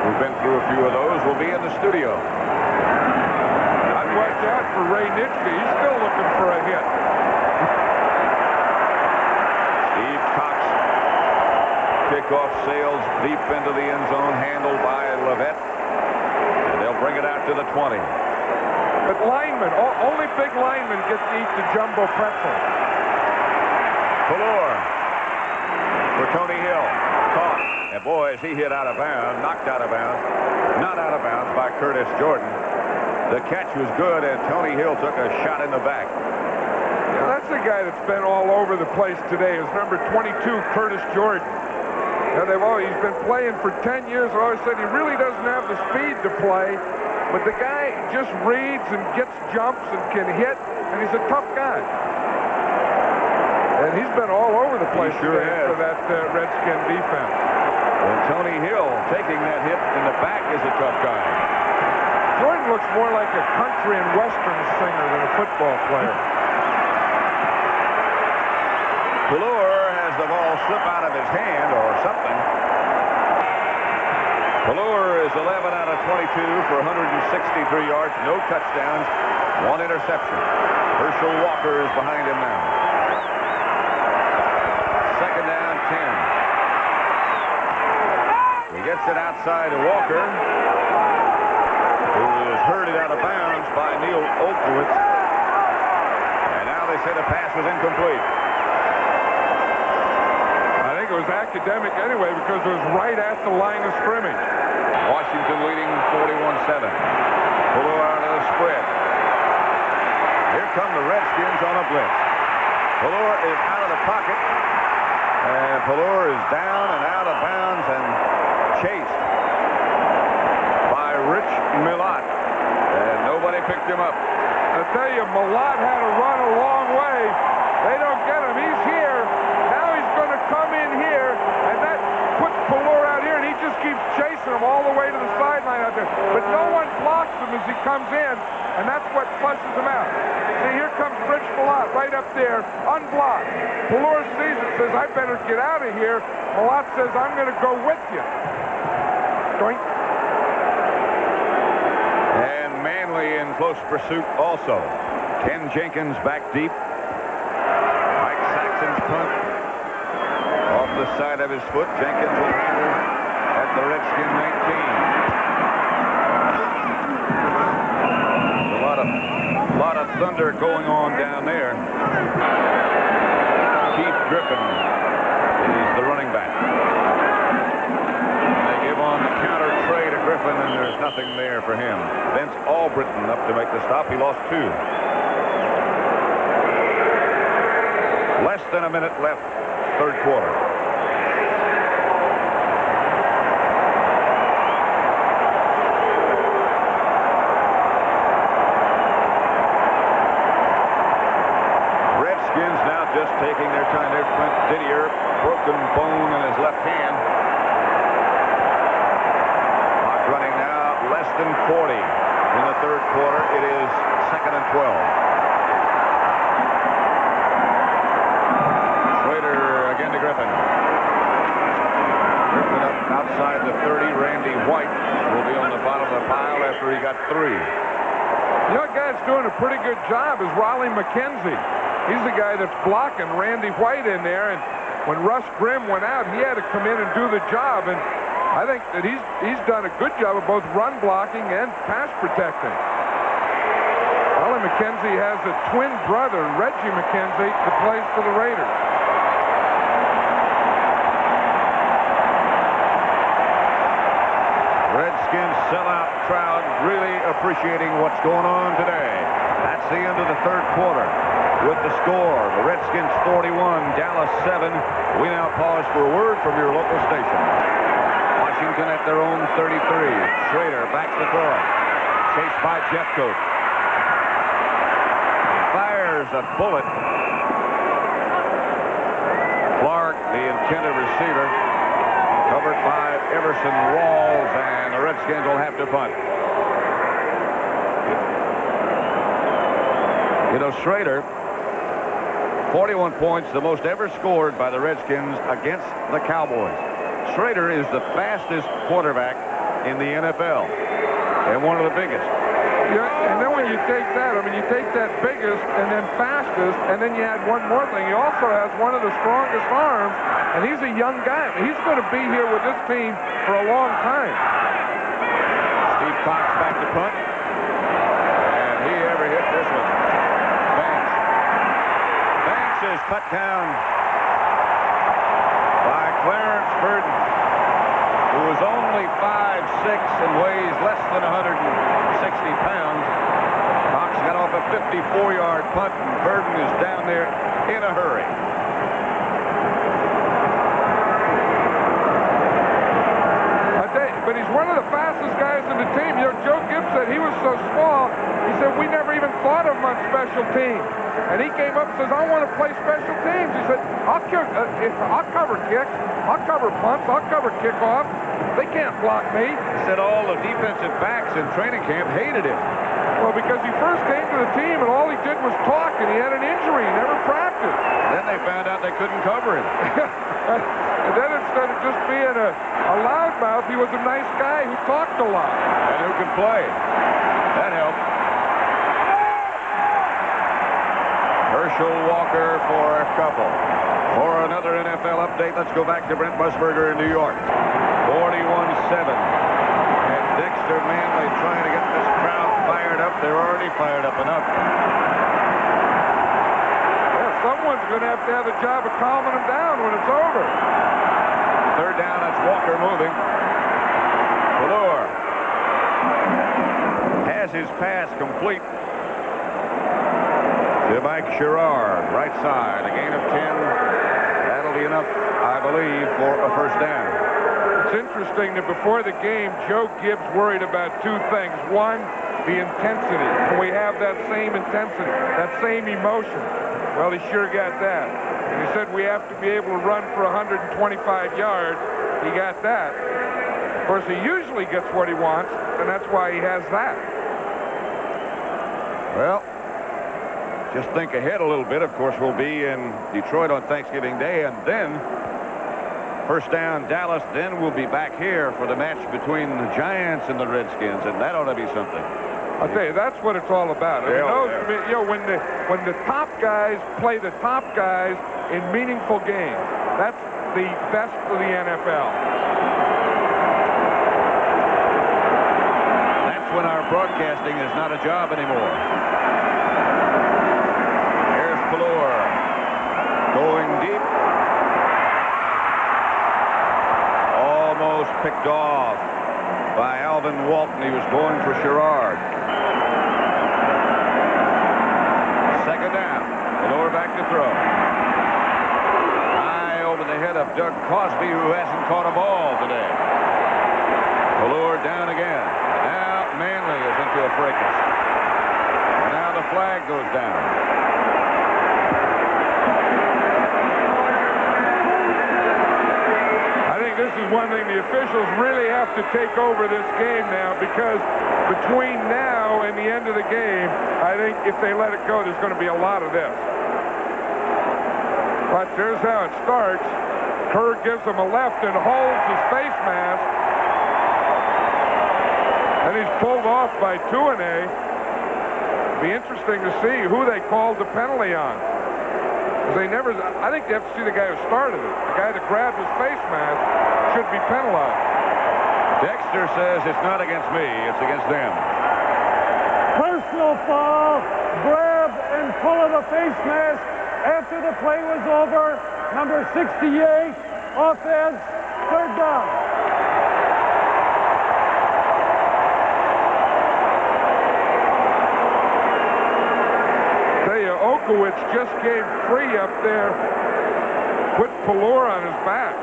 who've been through a few of those, will be in the studio. I'd watch out for Ray Nitschke. He's still looking for a hit. Steve Cox. Kickoff sails deep into the end zone, handled by Levette. And they'll bring it out to the 20. But linemen, only big linemen get to eat the jumbo pretzel. Pelluer for Tony Hill. Caught. And boy, is he hit out of bounds, knocked out of bounds, not out of bounds by Curtis Jordan. The catch was good, and Tony Hill took a shot in the back. Yeah, that's a guy that's been all over the place today. Is number 22, Curtis Jordan. Now, he's been playing for 10 years. I've always said he really doesn't have the speed to play. But the guy just reads and gets jumps and can hit, and he's a tough guy. And he's been all over the place sure today for that Redskin defense. And Tony Hill taking that hit in the back is a tough guy. Jordan looks more like a country and western singer than a football player. Pelluer has the ball slip out of his hand or something. Pelluer is 11 out of 22 for 163 yards, no touchdowns, 1 interception. Herschel Walker is behind him now. Second down, 10. He gets it outside to Walker, who is herded out of bounds by Neil Olkowitz. And now they say the pass was incomplete. I think it was academic anyway because it was right at the line of scrimmage. Washington leading 41-7. Pelluer out of the spread. Here come the Redskins on a blitz. Pelluer is out of the pocket. And Pelluer is down and out of bounds and chased by Rich Millott. And nobody picked him up. I tell you, Millott had to run a long way. They don't get him. He's here. Now he's going to come in here. And that puts Pelluer out here. And he just keeps chasing him all the way to the sideline out there. But no one blocks him as he comes in. And that's what flushes him out. See, here comes Rich Millott right up there, unblocked. Pelluer sees it, says, I better get out of here. Millott says, I'm going to go with you. Doink. And Manley in close pursuit also. Ken Jenkins back deep. Mike Saxon's punt off the side of his foot. Jenkins will handle at the Redskin 19. A lot of thunder going on down there. Keith Griffin is the running back. They give on the counter tray to Griffin, and there's nothing there for him. Vince Albritton up to make the stop. He lost 2. Less than a minute left, third quarter. Just taking their time. There's Clint Didier, broken bone in his left hand. Clock running now, less than 40 in the third quarter. It is 2nd and 12. Schroeder again to Griffin. Griffin up outside the 30. Randy White will be on the bottom of the pile after he got 3. The other guy that's doing a pretty good job is Raleigh McKenzie. He's the guy that's blocking Randy White in there, and when Russ Grimm went out, he had to come in and do the job, and I think that he's done a good job of both run blocking and pass protecting. Raleigh McKenzie has a twin brother, Reggie McKenzie, that plays for the Raiders. Redskins sellout crowd really appreciating what's going on today. That's the end of the third quarter. With the score, the Redskins 41, Dallas 7. We now pause for a word from your local station. Washington at their own 33. Schroeder backs the throw. Chased by Jeffcoat. Fires a bullet. Clark, the intended receiver, covered by Everson Walls, and the Redskins will have to punt. You know, Schroeder, 41 points, the most ever scored by the Redskins against the Cowboys. Schroeder is the fastest quarterback in the NFL and one of the biggest. Yeah, and then when you take that, I mean, you take that biggest and then fastest, and then you add one more thing. He also has one of the strongest arms, and he's a young guy. He's going to be here with this team for a long time. Steve Cox back to punt. And he ever hit this one. Banks is cut down by Clarence Burden, who is only 5'6" and weighs less than 160 pounds. Cox got off a 54-yard punt, and Burden is down there in a hurry. But he's one of the fastest guys in the team. You know, Joe Gibbs said he was so small, he said, we never even thought of him on special teams. And he came up and says, I want to play special teams. He said, I'll cover kicks, I'll cover punts, I'll cover kickoffs. They can't block me. He said all the defensive backs in training camp hated him. Well, because he first came to the team and all he did was talk, and he had an injury. He never practiced. Then they found out they couldn't cover him. And then instead of just being a loudmouth, he was a nice guy who talked a lot. And who could play. That helped. Herschel Walker for a couple. For another NFL update, let's go back to Brent Musburger in New York. 41-7. And Dexter Manley trying to get this crowd fired up. They're already fired up enough. Well, someone's going to have a job of calming them down when it's over. Third down, that's Walker moving. Pelluer has his pass complete to Mike Schroeder, right side. A gain of 10. That'll be enough, I believe, for a first down. It's interesting that before the game, Joe Gibbs worried about two things. One, the intensity. Can we have that same intensity, that same emotion? Well, he sure got that. And he said we have to be able to run for 125 yards. He got that. Of course, he usually gets what he wants, and that's why he has that. Well, just think ahead a little bit. Of course, we'll be in Detroit on Thanksgiving Day, and then first down Dallas. Then we'll be back here for the match between the Giants and the Redskins, and that ought to be something. I'll tell you, that's what it's all about. I mean, you know, when the top guys play the top guys in meaningful games, that's the best of the NFL. That's when our broadcasting is not a job anymore. Here's Pelluer going deep. Almost picked off by Alvin Walton. He was going for Schroeder. Second down. Pelluer back to throw. High over the head of Doug Cosby, who hasn't caught a ball today. Pelluer down again. Now Manley is into a fracas. And now the flag goes down. I think this is one thing the officials really have to take over this game now, because between now and the end of the game, I think if they let it go, there's going to be a lot of this. But there's how it starts. Kerr gives him a left and holds his face mask. And he's pulled off by Tuanay. Be interesting to see who they called the penalty on. They never, I think they have to see the guy who started it. The guy that grabbed his face mask should be penalized. Dexter says it's not against me, it's against them. Personal foul, grab and pull of the face mask after the play was over. Number 68, offense, third down. Okowitz just came free up there, put Pelluer on his back.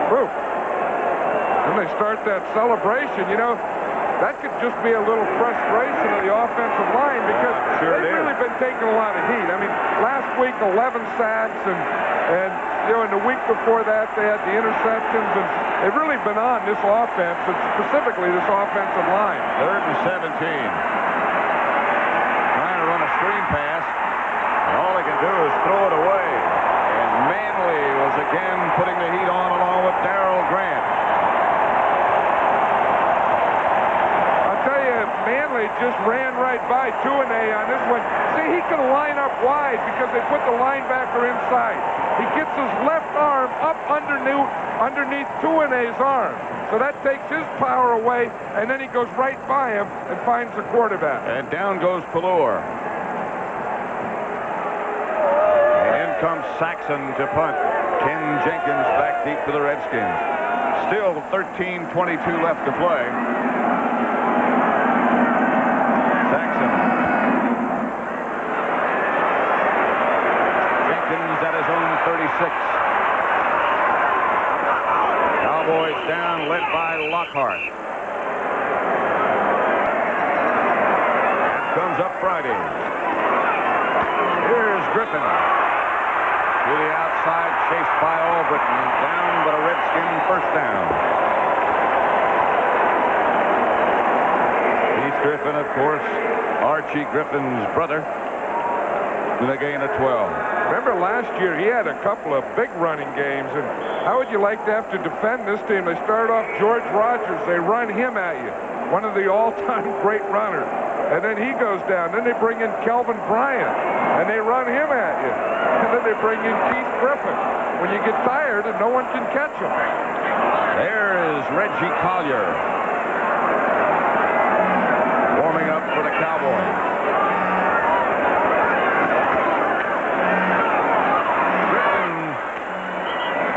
Whew. And they start that celebration. You know, that could just be a little frustration of the offensive line, because they've really been taking a lot of heat. I mean, last week 11 sacks, and you know, in the week before that they had the interceptions, and they've really been on this offense, and specifically this offensive line. 3rd and 17. Trying to run a screen pass. All he can do is throw it away. And Manley was again putting the heat on along with Darrell Grant. I'll tell you, Manley just ran right by Tuanay on this one. See, he can line up wide because they put the linebacker inside. He gets his left arm up underneath Tuanay's arm. So that takes his power away, and then he goes right by him and finds the quarterback. And down goes Pelluer. Comes Saxon to punt. Ken Jenkins back deep for the Redskins. Still 13:22 left to play. Saxon. Jenkins at his own 36. Cowboys down, led by Lockhart. And comes up Friday. Here's Griffin. To the outside, chased by Albritton, down, but a Redskin first down. Griffin, of course, Archie Griffin's brother, in a gain of 12. Remember last year, he had a couple of big running games, and how would you like to have to defend this team? They start off George Rogers. They run him at you, one of the all-time great runners. And then he goes down. Then they bring in Kelvin Bryant, and they run him at you. And then they bring in Keith Griffin. When you get tired and no one can catch him. There is Reggie Collier warming up for the Cowboys. Griffin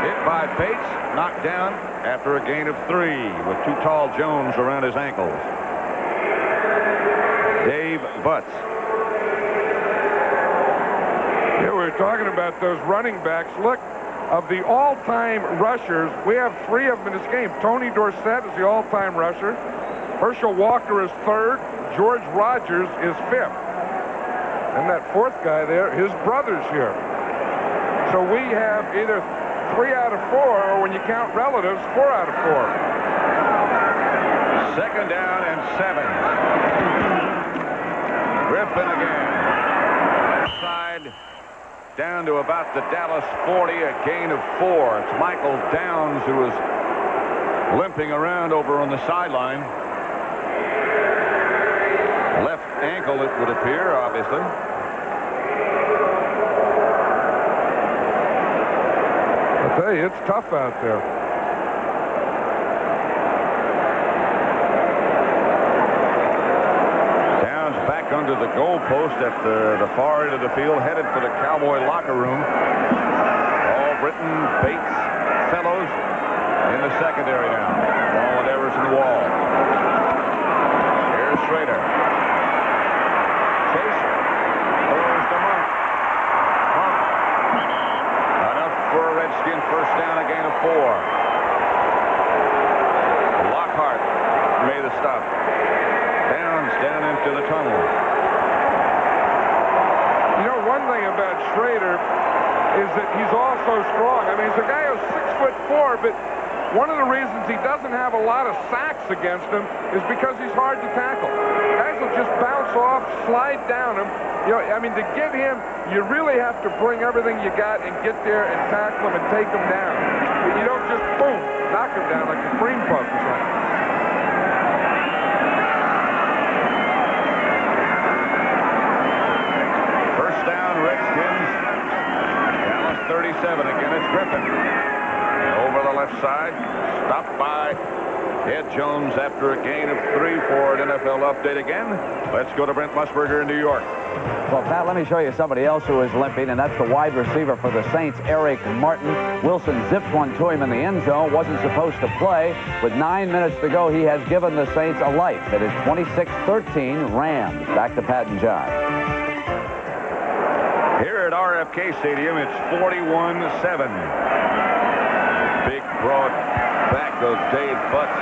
hit by Bates, knocked down after a gain of 3 with Too Tall Jones around his ankles. Dave Butts. Yeah, we were talking about those running backs. Look, of the all-time rushers, we have 3 of them in this game. Tony Dorsett is the all-time rusher. Herschel Walker is 3rd. George Rogers is 5th. And that 4th guy there, his brother's here. So we have either 3 out of 4, or when you count relatives, 4 out of 4. 2nd down and 7. Griffin again. Side down to about the Dallas 40, a gain of 4. It's Michael Downs who is limping around over on the sideline. Left ankle, it would appear, obviously. I tell you, it's tough out there. Under the goalpost at the far end of the field, headed for the Cowboy locker room. Albritton, Bates, Fellows in the secondary now. Ball with Everson Wall. Here's Schroeder. Chase throws to Monk. Enough for a Redskin first down, a gain of 4. Lockhart made the stop. Downs down into the tunnel. You know, one thing about Schroeder is that he's also strong. I mean, he's a guy who's 6'4", but one of the reasons he doesn't have a lot of sacks against him is because he's hard to tackle. Guys will just bounce off, slide down him. You know, I mean, to get him, you really have to bring everything you got and get there and tackle him and take him down. But you don't just, boom, knock him down like a cream puff or something. Redskins. Dallas 37 again. It's Griffin. Over the left side. Stopped by Ed Jones after a gain of 3 for an NFL update again. Let's go to Brent Musburger in New York. Well, Pat, let me show you somebody else who is limping, and that's the wide receiver for the Saints, Eric Martin. Wilson zipped one to him in the end zone. Wasn't supposed to play. With 9 minutes to go, he has given the Saints a life. It is 26-13 Rams. Back to Pat and John. Here at RFK Stadium, it's 41-7. Big, broad back of Dave Butts.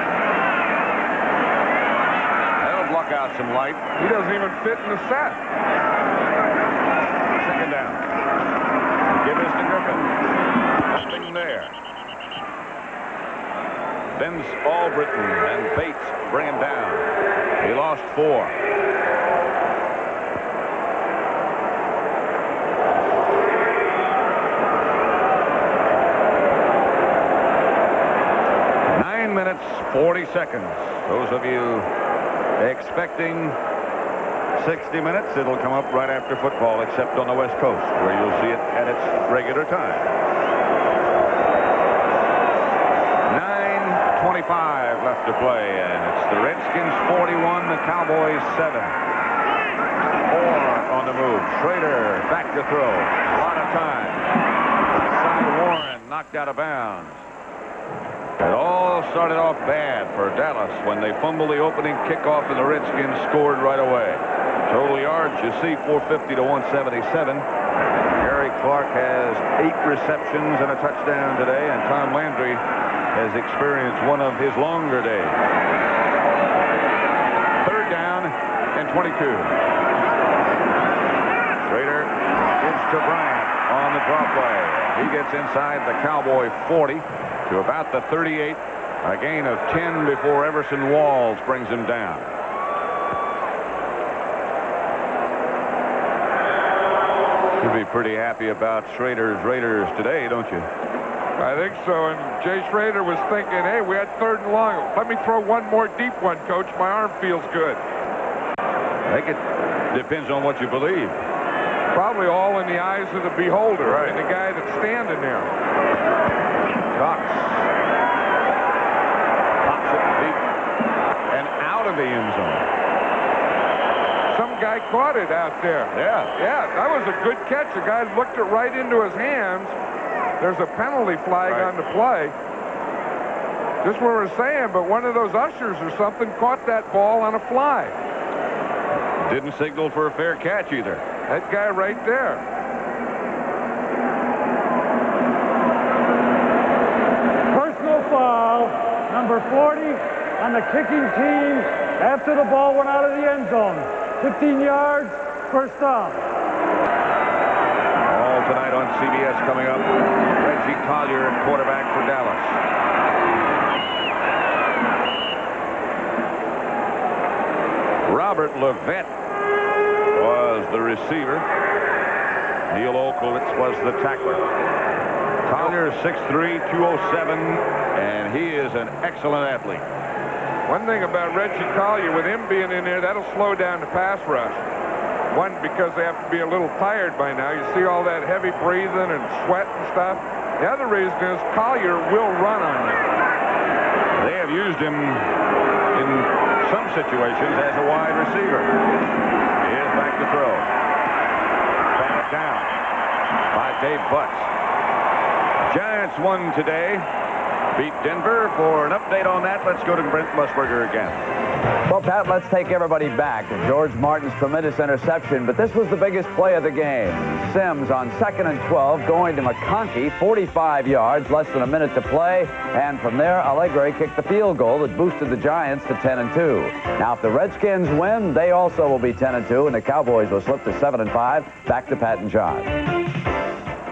That'll block out some light. He doesn't even fit in the set. 2nd down. Give this to Griffin. Nothing there. Ben's Albritton and Bates bring him down. He lost 4. Minutes, 40 seconds. Those of you expecting 60 minutes, it'll come up right after football, except on the West Coast, where you'll see it at its regular time. 9:25 left to play, and it's the Redskins 41, the Cowboys 7. 4 on the move. Schroeder back to throw. A lot of time. Side Warren knocked out of bounds. It all started off bad for Dallas when they fumbled the opening kickoff and the Redskins scored right away. Total yards, you see, 450 to 177. Gary Clark has 8 receptions and a touchdown today, and Tom Landry has experienced one of his longer days. 3rd down and 22. Schroeder gives to Bryant on the drop play. He gets inside the Cowboy 40 to about the 38. A gain of 10 before Everson Walls brings him down. pretty happy about Schroeder's Raiders today, don't you? I think so, and Jay Schroeder was thinking, hey, we had 3rd and long. Let me throw one more deep one, Coach. My arm feels good. I think it depends on what you believe. Probably all in the eyes of the beholder, right? And the guy that's standing there. Cox pops it deep and out of the end zone. Some guy caught it out there. Yeah, that was a good catch. The guy looked it right into his hands. There's a penalty flag on the play. Just what we're saying, but one of those ushers or something caught that ball on a fly. Didn't signal for a fair catch either. That guy right there. Personal foul, number 40 on the kicking team after the ball went out of the end zone. 15 yards, first down. All tonight on CBS coming up. Reggie Collier, quarterback for Dallas. Robert Levette was the receiver. Neil Olkowitz was the tackler. Collier 6'3", 207, and he is an excellent athlete. One thing about Reggie Collier, with him being in there, that'll slow down the pass rush. One, because they have to be a little tired by now. You see all that heavy breathing and sweat and stuff. The other reason is Collier will run on you. They have used him in some situations as a wide receiver. He is back to throw. Batted down by Dave Butts. Giants won today. Beat Denver. For an update on that, let's go to Brent Musburger again. Well, Pat, let's take everybody back to George Martin's tremendous interception, but this was the biggest play of the game. Sims on 2nd and 12 going to McConkey, 45 yards, less than a minute to play, and from there, Allegre kicked the field goal that boosted the Giants to 10-2. Now, if the Redskins win, they also will be 10-2, and the Cowboys will slip to 7-5. Back to Pat and John.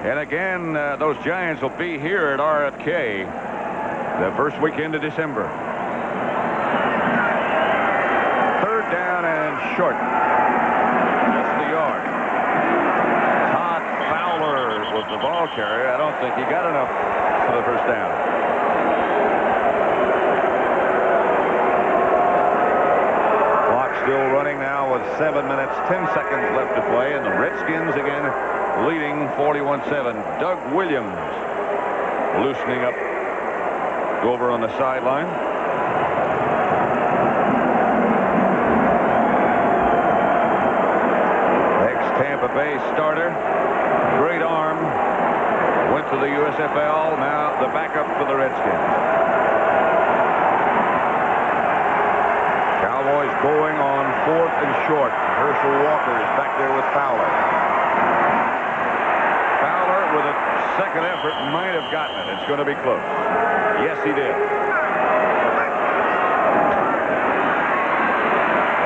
And again, those Giants will be here at RFK the first weekend of December. Down and short. Just the yard. Todd Fowler was the ball carrier. I don't think he got enough for the first down. Clock still running now with 7 minutes, 10 seconds left to play, and the Redskins again leading 41-7. Doug Williams loosening up over on the sideline. Tampa Bay starter, great arm, went to the USFL, now the backup for the Redskins. Cowboys going on 4th and short. Herschel Walker is back there with Fowler. Fowler with a second effort might have gotten it. It's going to be close. Yes, he did.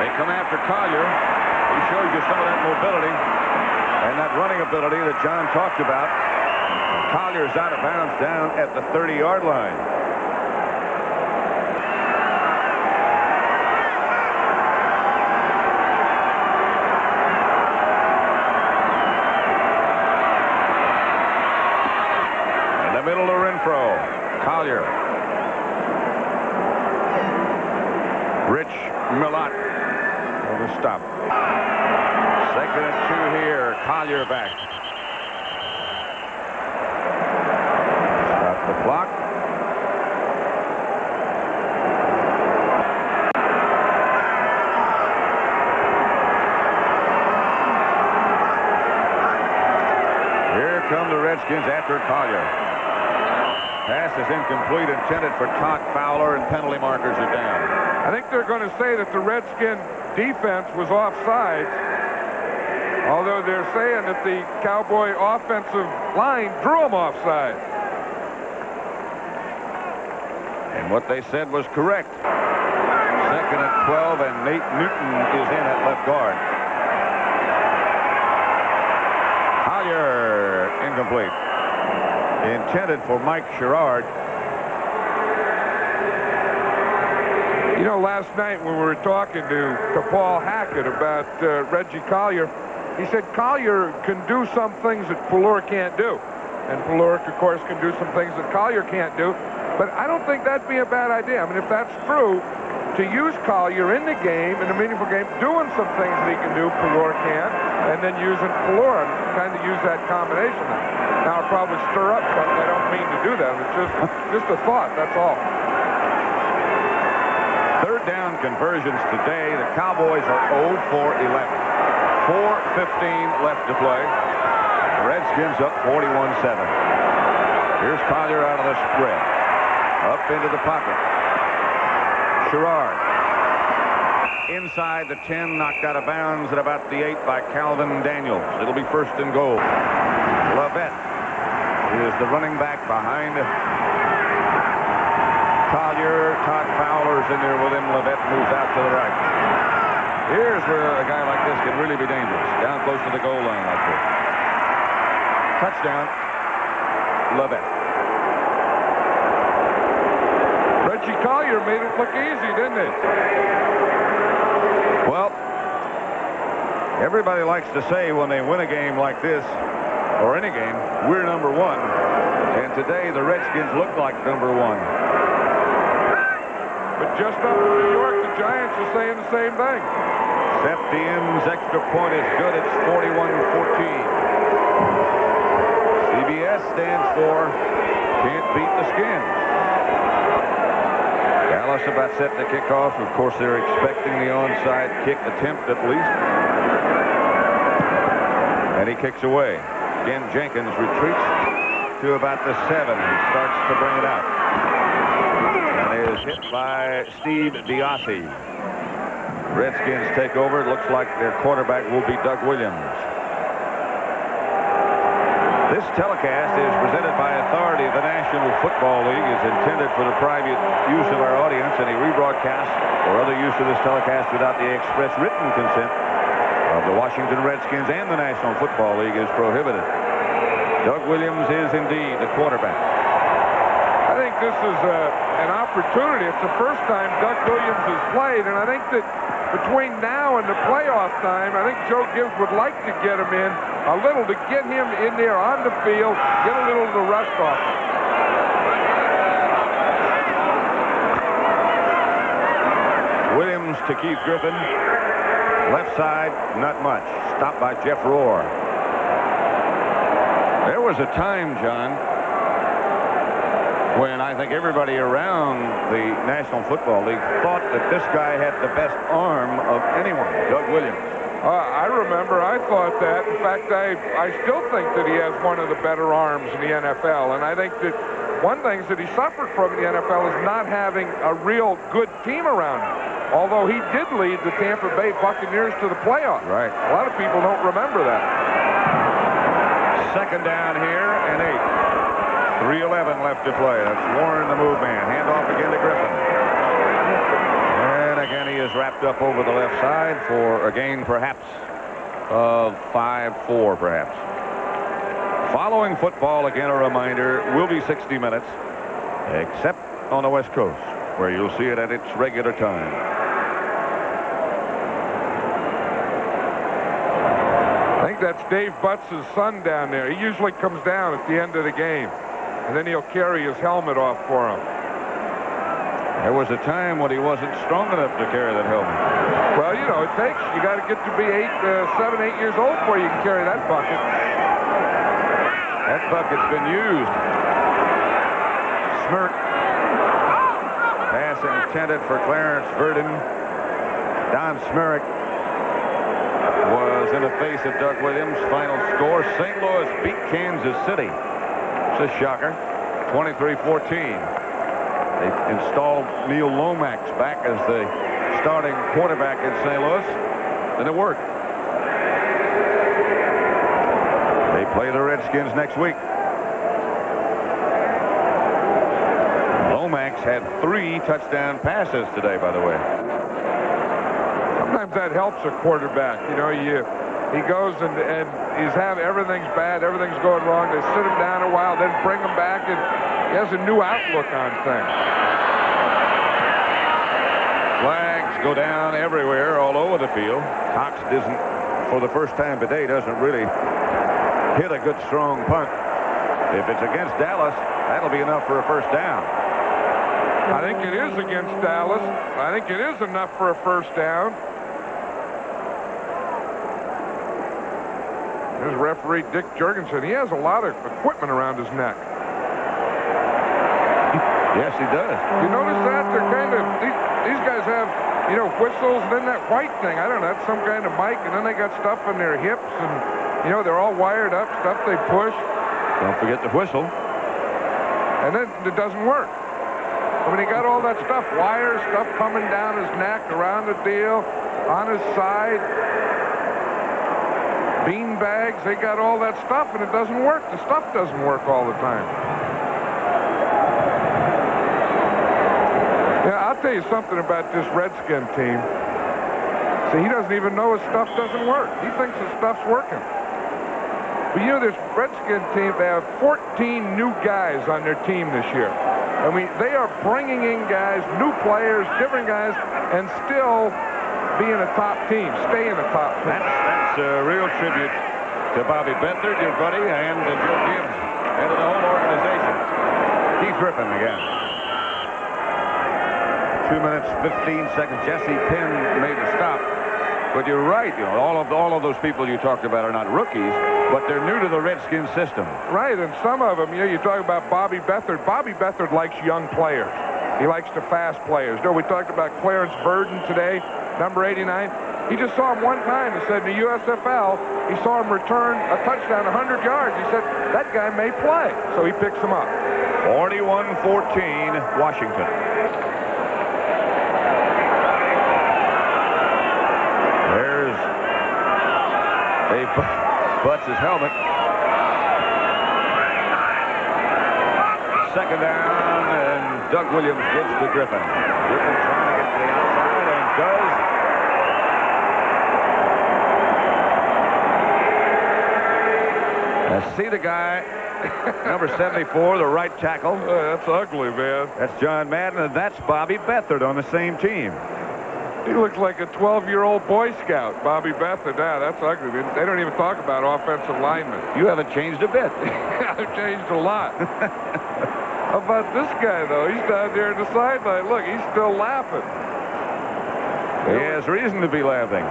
They come after Collier. He shows you some of that mobility and that running ability that John talked about. Collier's out of bounds down at the 30-yard line. In the middle of Renfro, Collier. Rich Millot for the stop. 2nd and 2 here. Collier back. Stop the clock. Here come the Redskins after Collier. Pass is incomplete, intended for Todd Fowler, and penalty markers are down. I think they're going to say that the Redskin defense was offsides. Although they're saying that the Cowboy offensive line drew them offside. And what they said was correct. 2nd and 12, and Nate Newton is in at left guard. Collier, incomplete. Intended for Mike Sherrard. You know, last night when we were talking to Paul Hackett about Reggie Collier, he said Collier can do some things that Pelluer can't do. And Pelluer, of course, can do some things that Collier can't do. But I don't think that'd be a bad idea. I mean, if that's true, to use Collier in the game, in a meaningful game, doing some things that he can do, Pelluer can't, and then using Pelluer, and kind of use that combination. Now, I'll probably stir up something. I don't mean to do that. It's just a thought, that's all. Third down conversions today. The Cowboys are 0 for 11. 4:15 left to play. The Redskins up 41-7. Here's Collier out of the spread. Up into the pocket. Schroeder. Inside the 10, knocked out of bounds at about the 8 by Calvin Daniels. It'll be first and goal. Lovett is the running back behind Collier. Todd Fowler's in there with him. Lovett moves out to the right. Here's where a guy like this can really be dangerous. Down close to the goal line like this. Touchdown, Lovett. Reggie Collier made it look easy, didn't it? Well, everybody likes to say when they win a game like this, or any game, we're number one. And today the Redskins look like number one. But just up in New York, the Giants are saying the same thing. Septiem's extra point is good. It's 41-14. CBS stands for Can't Beat the Skins. Dallas about set to kick off. Of course, they're expecting the onside kick attempt at least. And he kicks away. Again, Jenkins retreats to about the 7 and starts to bring it out. And is hit by Steve Diassi. Redskins take over. It looks like their quarterback will be Doug Williams. This telecast is presented by authority of the National Football League. Is intended for the private use of our audience. Any rebroadcast or other use of this telecast without the express written consent of the Washington Redskins and the National Football League is prohibited. Doug Williams is indeed the quarterback. I think this is an opportunity. It's the first time Doug Williams has played, and I think that between now and the playoff time, I think Joe Gibbs would like to get him in a little to get him in there on the field, get a little of the rust off. Williams to Keith Griffin. Left side, not much. Stopped by Jeff Rohr. There was a time, John, when I think everybody around the National Football League thought that this guy had the best arm of anyone, Doug Williams. I remember I thought that. In fact, I still think that he has one of the better arms in the NFL. And I think that one thing that he suffered from in the NFL is not having a real good team around him. Although he did lead the Tampa Bay Buccaneers to the playoffs. Right. A lot of people don't remember that. Second down here and 8. 3:11 left to play. That's Warren, the move man. Hand off again to Griffin. And again, he is wrapped up over the left side for a gain perhaps of 5-4 perhaps. Following football, again, a reminder, will be 60 minutes, except on the West Coast, where you'll see it at its regular time. I think that's Dave Butts' son down there. He usually comes down at the end of the game, and then he'll carry his helmet off for him. There was a time when he wasn't strong enough to carry that helmet. Well, you know, you got to get to be 7, 8 years old before you can carry that bucket. That bucket's been used. Smirk. Pass intended for Clarence Verdon. Don Smirk was in the face of Doug Williams. Final score, St. Louis beat Kansas City. It's a shocker, 23-14. They installed Neil Lomax back as the starting quarterback in St. Louis, and it worked. They play the Redskins next week. Lomax had 3 touchdown passes today, by the way. Sometimes that helps a quarterback. You know, he goes and everything's bad, everything's going wrong. They sit him down a while, then bring him back, and he has a new outlook on things. Flags go down everywhere, all over the field. Cox doesn't for the first time today, doesn't really hit a good, strong punt. If it's against Dallas, that'll be enough for a first down. I think it is against Dallas. I think it is enough for a first down. There's referee Dick Jurgensen. He has a lot of equipment around his neck. Yes, he does. You notice that? They're kind of, these guys have, you know, whistles, and then that white thing. I don't know, that's some kind of mic, and then they got stuff on their hips, and, you know, they're all wired up, stuff they push. Don't forget the whistle. And then it doesn't work. I mean, he got all that stuff, wires, stuff coming down his neck, around the deal, on his side. Bean bags, they got all that stuff, and it doesn't work. The stuff doesn't work all the time. Yeah, I'll tell you something about this Redskin team. See, he doesn't even know his stuff doesn't work. He thinks his stuff's working. But you know, this Redskin team, they have 14 new guys on their team this year. I mean, they are bringing in guys, new players, different guys, and still being a top team, staying a top team. That's a real tribute to Bobby Benthard, your buddy, and Joe Gibbs, and to the whole organization. Keith Griffin again. 2 minutes, 15 seconds. Jesse Penn made the stop. But you're right, you know, all of those people you talked about are not rookies, but they're new to the Redskins system. Right, and some of them, you know, you talk about Bobby Beathard. Bobby Beathard likes young players. He likes the fast players. You know, we talked about Clarence Burden today, number 89. He just saw him one time and said in the USFL, he saw him return a touchdown 100 yards. He said, that guy may play. So he picks him up. 41-14, Washington. There's Dave Butts' helmet. Second down, and Doug Williams gives to Griffin. Griffin trying to get to the outside, and does. Now see the guy, number 74, the right tackle. That's ugly, man. That's John Madden, and that's Bobby Beathard on the same team. He looks like a 12-year-old Boy Scout, Bobby Beathard. Now, that's ugly. They don't even talk about offensive linemen. You haven't changed a bit. I've changed a lot. How about this guy, though? He's down there in the sideline. Look, he's still laughing. He has reason to be laughing.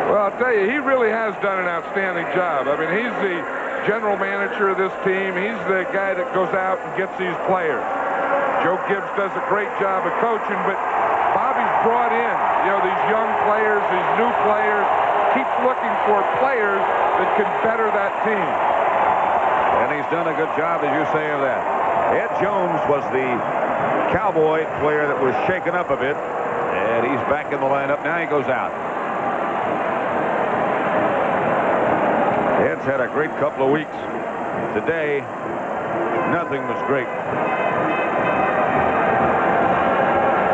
Well, I'll tell you, he really has done an outstanding job. I mean, he's the general manager of this team. He's the guy that goes out and gets these players. Joe Gibbs does a great job of coaching, but Bobby's brought in, you know, these young players, these new players, keeps looking for players that can better that team. And he's done a good job, as you say, of that. Ed Jones was the Cowboy player that was shaken up a bit, and he's back in the lineup. Now he goes out. Ed's had a great couple of weeks. Today, nothing was great.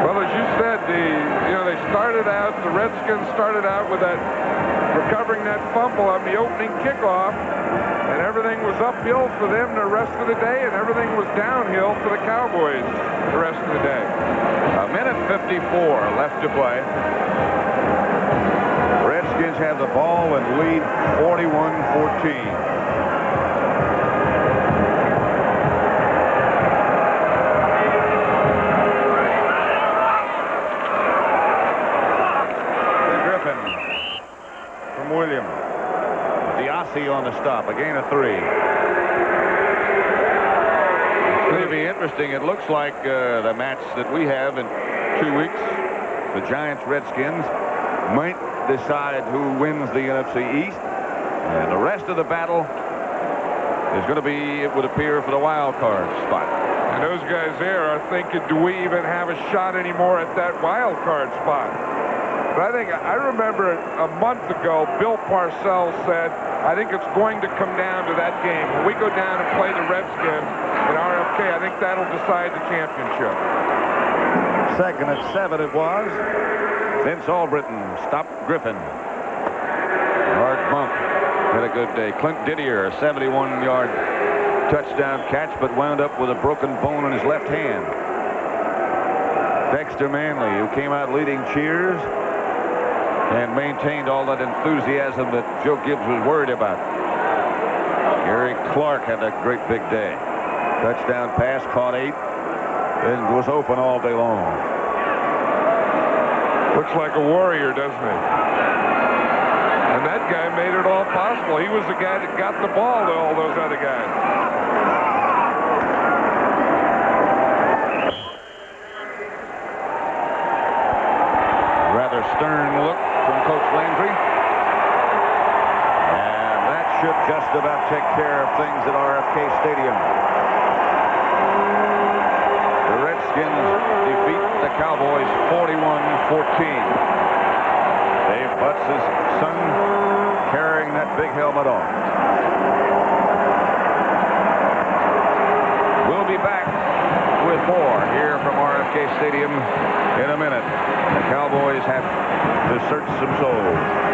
Well, as you said, they started out, the Redskins started out with that, recovering that fumble on the opening kickoff, and everything was uphill for them the rest of the day, and everything was downhill for the Cowboys the rest of the day. A minute 54 left to play. Redskins have the ball and lead 41-14. William. Diassi on the stop. A gain of 3. It's going to be interesting. It looks like the match that we have in 2 weeks, the Giants-Redskins, might decide who wins the NFC East. And the rest of the battle is going to be, it would appear, for the wild card spot. And those guys there are thinking, do we even have a shot anymore at that wild card spot? But I remember a month ago, Bill Parcells said, I think it's going to come down to that game. When we go down and play the Redskins at RFK, I think that'll decide the championship. Second and 7 it was. Vince Albritton stopped Griffin. Art Monk had a good day. Clint Didier, a 71-yard touchdown catch, but wound up with a broken bone in his left hand. Dexter Manley, who came out leading cheers, and maintained all that enthusiasm that Joe Gibbs was worried about. Gary Clark had a great big day. Touchdown pass, caught 8, and was open all day long. Looks like a warrior, doesn't he? And that guy made it all possible. He was the guy that got the ball to all those other guys. Rather stern look from Coach Landry. And that should just about take care of things at RFK Stadium. The Redskins defeat the Cowboys 41-14. Dave Butts' son carrying that big helmet on. We'll be back with more here from RFK Stadium in a minute. The Cowboys have to search some souls.